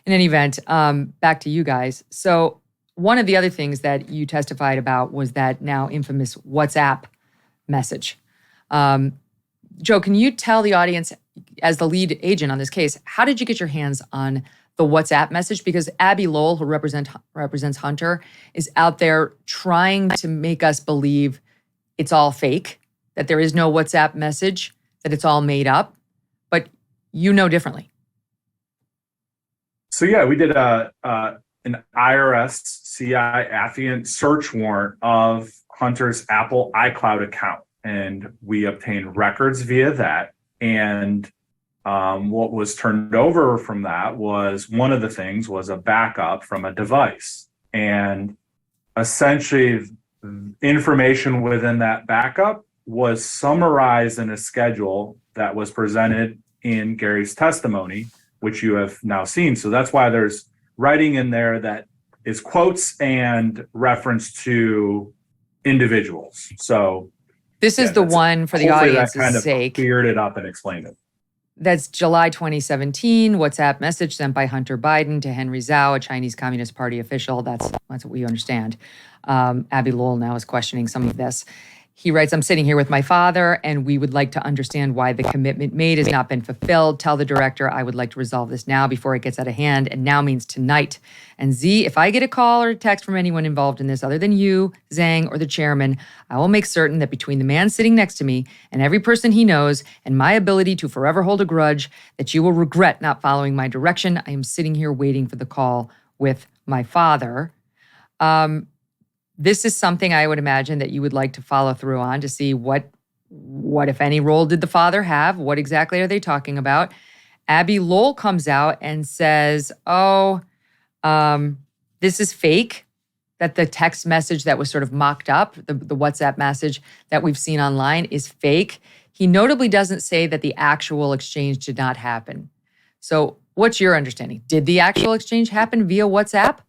In any event, back to you guys. So one of the other things that you testified about was that now infamous WhatsApp message. Joe, can you tell the audience, as the lead agent on this case, how did you get your hands on the WhatsApp message? Because Abby Lowell, who represents Hunter, is out there trying to make us believe it's all fake, that there is no WhatsApp message, that it's all made up, but you know differently.
So yeah, we did an IRS CI affiant search warrant of Hunter's Apple iCloud account, and we obtained records via that. And what was turned over from that was, one of the things was a backup from a device, and essentially information within that backup was summarized in a schedule that was presented in Gary's testimony, which you have now seen. So that's why there's writing in there that is quotes and reference to individuals. So
this is the one for the audience's
kind of
sake.
Cleared it up and explained it.
That's July 2017, WhatsApp message sent by Hunter Biden to Henry Zhao, a Chinese Communist Party official. That's what we understand. Abby Lowell now is questioning some of this. He writes, I'm sitting here with my father, and we would like to understand why the commitment made has not been fulfilled. Tell the director I would like to resolve this now before it gets out of hand, and now means tonight. And Z, if I get a call or a text from anyone involved in this other than you, Zhang, or the chairman, I will make certain that between the man sitting next to me and every person he knows and my ability to forever hold a grudge, that you will regret not following my direction. I am sitting here waiting for the call with my father. This is something I would imagine that you would like to follow through on to see what if any, role did the father have? What exactly are they talking about? Abby Lowell comes out and says, this is fake, that the text message that was sort of mocked up, the WhatsApp message that we've seen online is fake. He notably doesn't say that the actual exchange did not happen. So what's your understanding? Did the actual exchange happen via WhatsApp?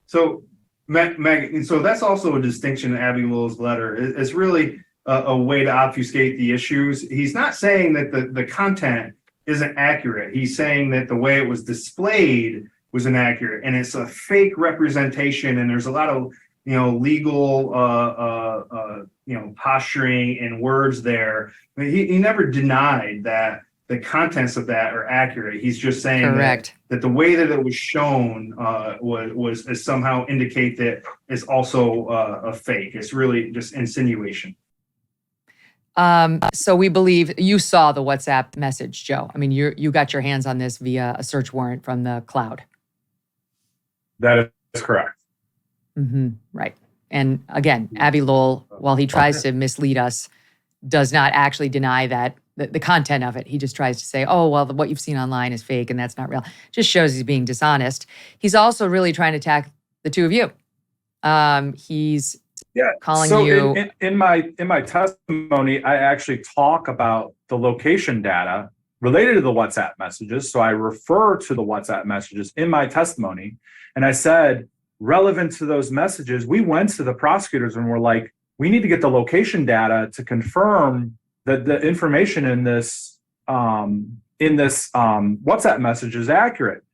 So, Meg, so that's also a distinction in Abby Lowell's letter. It's really a way to obfuscate the issues. He's not saying that the content isn't accurate. He's saying that the way it was displayed was inaccurate, and it's a fake representation. And there's a lot of legal posturing and words there. I mean, he never denied that the contents of that are accurate. He's just saying that the way that it was shown was somehow indicate that it's also a fake. It's really just insinuation.
So we believe you saw the WhatsApp message, Joe. I mean, you got your hands on this via a search warrant from the cloud.
That is correct.
Mm-hmm. Right. And again, Abby Lowell, while he tries to mislead us, does not actually deny that the content of it. He just tries to say, oh, well, what you've seen online is fake and that's not real. Just shows he's being dishonest. He's also really trying to attack the two of you. He's calling you.
In my testimony, I actually talk about the location data related to the WhatsApp messages. So I refer to the WhatsApp messages in my testimony. And I said, relevant to those messages, we went to the prosecutors and we're like, we need to get the location data to confirm that the information in this WhatsApp message is accurate.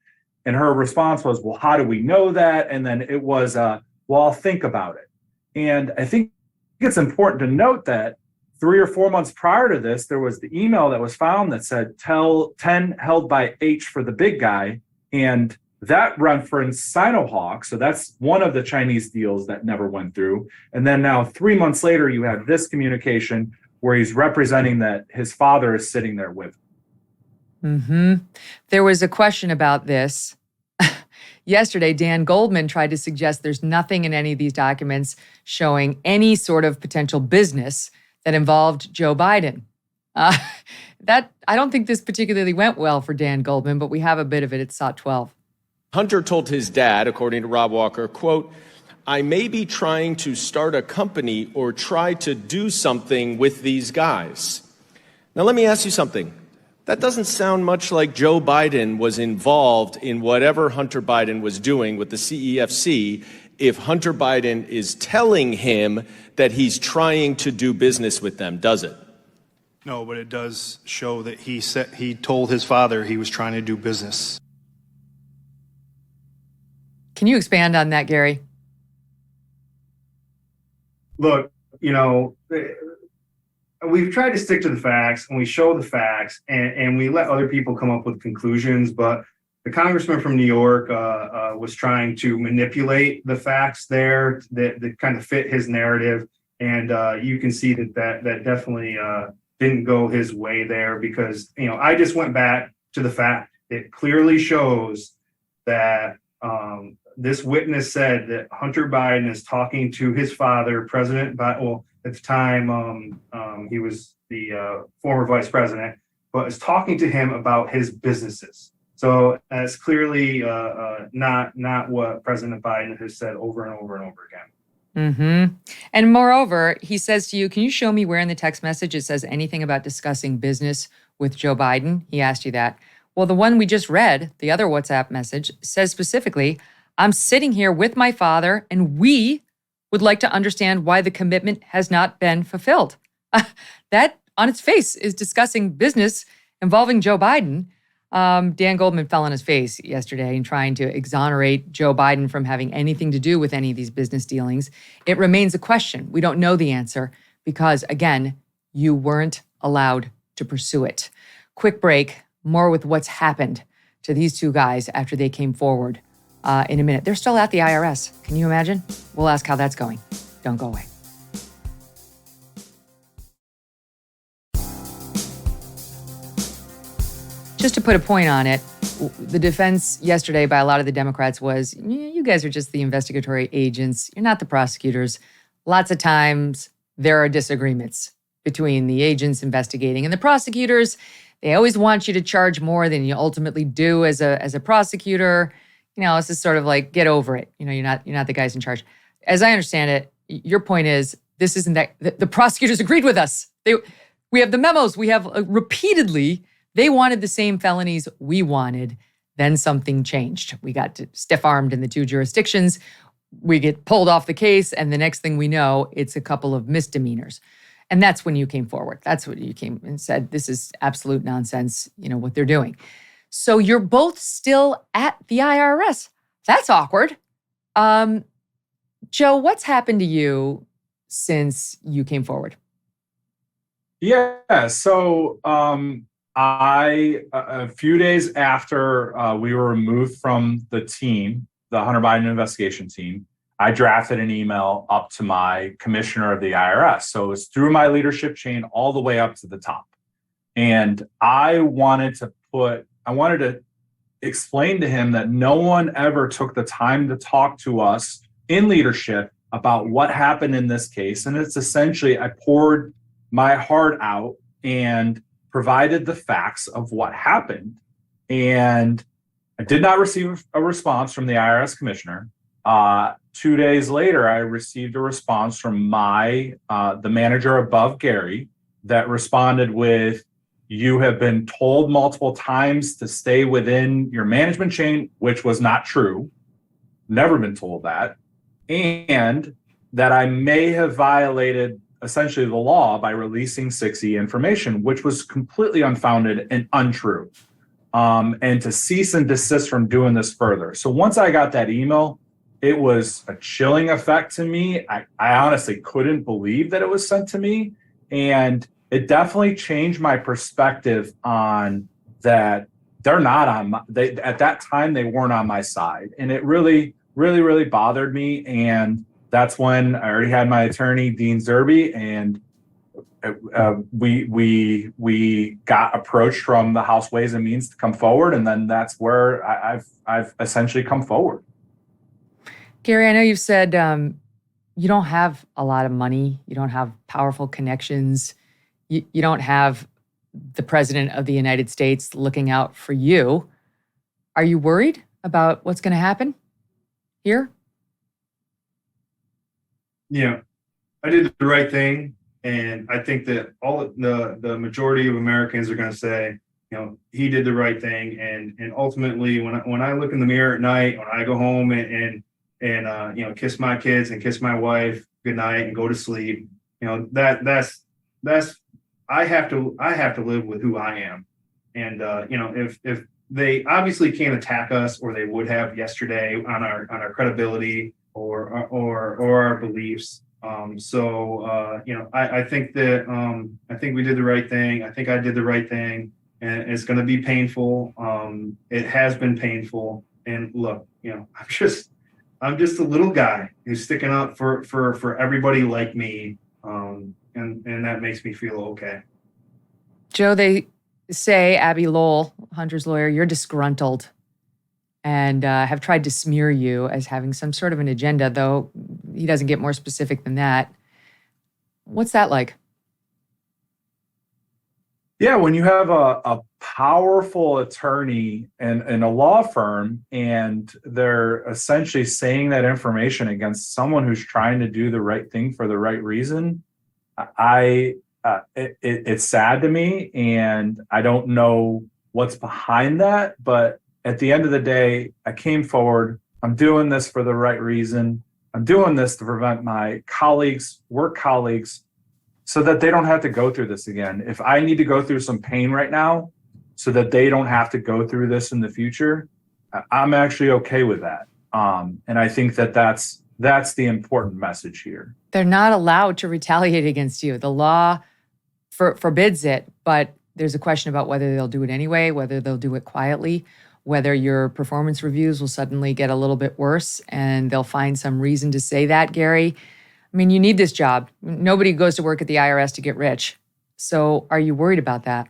And her response was, well, how do we know that? And then it was, well, I'll think about it. And I think it's important to note that 3 or 4 months prior to this, there was the email that was found that said, tell 10 held by H for the big guy. And that referenced Sinohawk. So that's one of the Chinese deals that never went through. And then now 3 months later, you have this communication where he's representing that his father is sitting there with him.
Mm-hmm. There was a question about this. Yesterday, Dan Goldman tried to suggest there's nothing in any of these documents showing any sort of potential business that involved Joe Biden. That I don't think this particularly went well for Dan Goldman, but we have a bit of it at SOT 12.
Hunter told his dad, according to Rob Walker, quote, I may be trying to start a company or try to do something with these guys. Now, let me ask you something. That doesn't sound much like Joe Biden was involved in whatever Hunter Biden was doing with the CEFC if Hunter Biden is telling him that he's trying to do business with them, does it?
No, but it does show that he told his father he was trying to do business.
Can you expand on that, Gary?
Look, we've tried to stick to the facts and we show the facts and we let other people come up with conclusions. But the congressman from New York was trying to manipulate the facts there that kind of fit his narrative. And you can see that definitely didn't go his way there because, I just went back to the fact it clearly shows that this witness said that Hunter Biden is talking to his father, President Biden. Well, at the time, he was the former vice president, but is talking to him about his businesses. So that's clearly not what President Biden has said over and over and over again.
Mm-hmm. And moreover, he says to you, can you show me where in the text message it says anything about discussing business with Joe Biden? He asked you that. Well, the one we just read, the other WhatsApp message, says specifically, I'm sitting here with my father and we would like to understand why the commitment has not been fulfilled. That, on its face, is discussing business involving Joe Biden. Dan Goldman fell on his face yesterday in trying to exonerate Joe Biden from having anything to do with any of these business dealings. It remains a question. We don't know the answer because, again, you weren't allowed to pursue it. Quick break, more with what's happened to these two guys after they came forward in a minute. They're still at the IRS. Can you imagine? We'll ask how that's going. Don't go away. Just to put a point on it, the defense yesterday by a lot of the Democrats was, you guys are just the investigatory agents. You're not the prosecutors. Lots of times there are disagreements between the agents investigating and the prosecutors. They always want you to charge more than you ultimately do as a prosecutor. This is sort of like, get over it. You're not the guys in charge. As I understand it, your point is, this isn't that the prosecutors agreed with us. We have the memos. We have repeatedly, they wanted the same felonies we wanted. Then something changed. We got stiff-armed in the two jurisdictions. We get pulled off the case, and the next thing we know, it's a couple of misdemeanors. And that's when you came forward. That's when you came and said, this is absolute nonsense, what they're doing. So you're both still at the IRS. That's awkward. Joe, what's happened to you since you came forward?
Yeah, so a few days after we were removed from the team, the Hunter Biden investigation team, I drafted an email up to my commissioner of the IRS. So it was through my leadership chain all the way up to the top. And I wanted to explain to him that no one ever took the time to talk to us in leadership about what happened in this case. And it's essentially, I poured my heart out and provided the facts of what happened. And I did not receive a response from the IRS commissioner. 2 days later, I received a response from the manager above Gary that responded with, you have been told multiple times to stay within your management chain, which was not true. Never been told that. And that I may have violated essentially the law by releasing 6E information, which was completely unfounded and untrue. And to cease and desist from doing this further. So once I got that email, it was a chilling effect to me. I honestly couldn't believe that it was sent to me. And it definitely changed my perspective on that they're not at that time, they weren't on my side. And it really, really, really bothered me. And that's when I already had my attorney, Dean Zerby, and we got approached from the House Ways and Means to come forward. And then that's where I've essentially come forward.
Gary, I know you've said you don't have a lot of money. You don't have powerful connections. You don't have the president of the United States looking out for you. Are you worried about what's going to happen here?
Yeah, I did the right thing. And I think that all the majority of Americans are going to say, he did the right thing. And ultimately, when I look in the mirror at night, when I go home and kiss my kids and kiss my wife goodnight and go to sleep, that's I have to live with who I am. And if they obviously can't attack us, or they would have yesterday on our credibility or our beliefs. I think that I think we did the right thing. I think I did the right thing, and it's going to be painful. It has been painful. And look, I'm just a little guy who's sticking up for everybody like me. And that makes me feel okay.
Joe, they say, Abby Lowell, Hunter's lawyer, you're disgruntled and have tried to smear you as having some sort of an agenda, though he doesn't get more specific than that. What's that like?
Yeah, when you have a powerful attorney in a law firm and they're essentially saying that information against someone who's trying to do the right thing for the right reason, it's sad to me, and I don't know what's behind that. But at the end of the day, I came forward. I'm doing this for the right reason. I'm doing this to prevent my work colleagues, so that they don't have to go through this again. If I need to go through some pain right now so that they don't have to go through this in the future, I'm actually okay with that. And I think that that's the important message here.
They're not allowed to retaliate against you. The law forbids it, but there's a question about whether they'll do it anyway, whether they'll do it quietly, whether your performance reviews will suddenly get a little bit worse and they'll find some reason to say that, Gary. I mean, you need this job. Nobody goes to work at the IRS to get rich. So are you worried about that?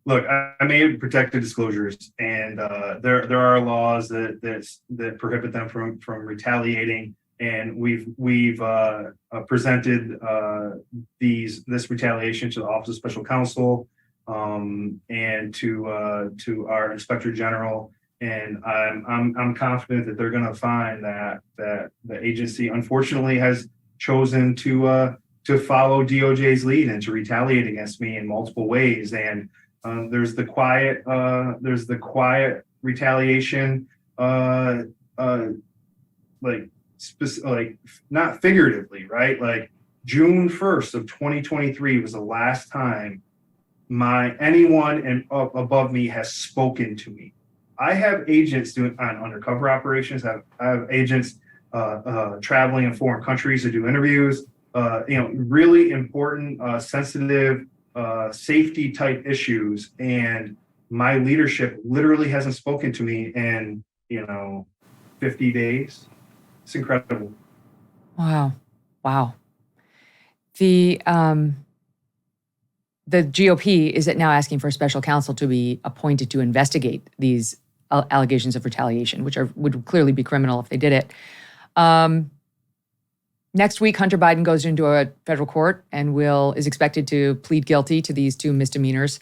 Look, I made protected disclosures, and there are laws that prohibit them from retaliating, and we've presented this retaliation to the Office of Special Counsel and to our Inspector General, and I'm confident that they're going to find that the agency unfortunately has chosen to follow DOJ's lead and to retaliate against me in multiple ways. And there's the quiet retaliation, like not figuratively, right? Like June 1st of 2023 was the last time anyone above me has spoken to me. I have agents doing on undercover operations. I have agents traveling in foreign countries to do interviews. Really important, sensitive, safety type issues, and my leadership literally hasn't spoken to me in 50 days. It's incredible.
Wow. The GOP is now asking for a special counsel to be appointed to investigate these allegations of retaliation, which would clearly be criminal if they did it. Next week, Hunter Biden goes into a federal court and is expected to plead guilty to these 2 misdemeanors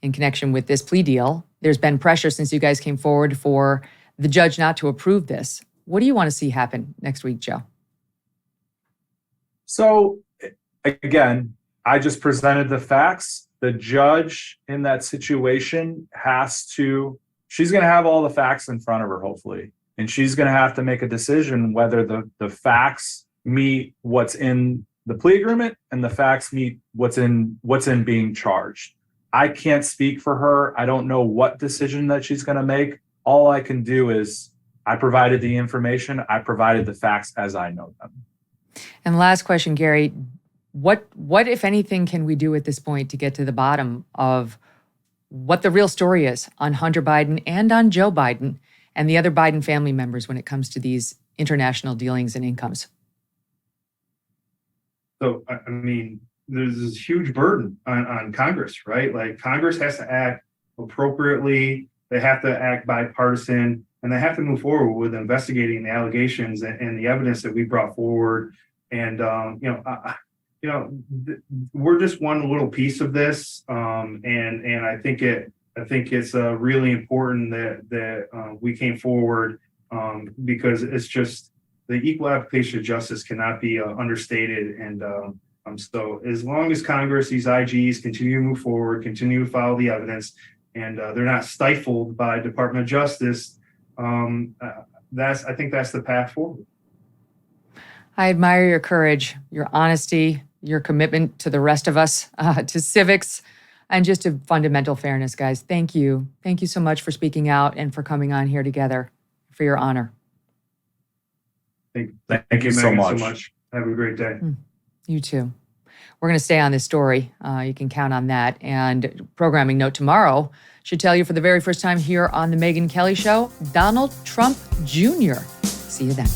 in connection with this plea deal. There's been pressure since you guys came forward for the judge not to approve this. What do you want to see happen next week, Joe?
So again, I just presented the facts. The judge in that situation she's going to have all the facts in front of her, hopefully. And she's going to have to make a decision whether the facts meet what's in the plea agreement and the facts meet what's in being charged. I can't speak for her. I don't know what decision that she's going to make. All I can do is I provided the information. I provided the facts as I know them.
And last question, Gary, what if anything can we do at this point to get to the bottom of what the real story is on Hunter Biden and on Joe Biden and the other Biden family members when it comes to these international dealings and incomes?
So, I mean, there's this huge burden on Congress, right? Like Congress has to act appropriately. They have to act bipartisan, and they have to move forward with investigating the allegations and the evidence that we brought forward. And, we're just one little piece of this. And I think it's really important that we came forward because it's just, the equal application of justice cannot be understated. And so as long as Congress, these IGs continue to move forward, continue to follow the evidence, and they're not stifled by Department of Justice, I think that's the path forward.
I admire your courage, your honesty, your commitment to the rest of us, to civics, and just to fundamental fairness, guys. Thank you. Thank you so much for speaking out and for coming on here together, for your honor.
Thank you so much.
Have a great day.
You too. We're going to stay on this story. You can count on that. And programming note tomorrow should tell you for the very first time here on the Megyn Kelly Show, Donald Trump Jr. See you then.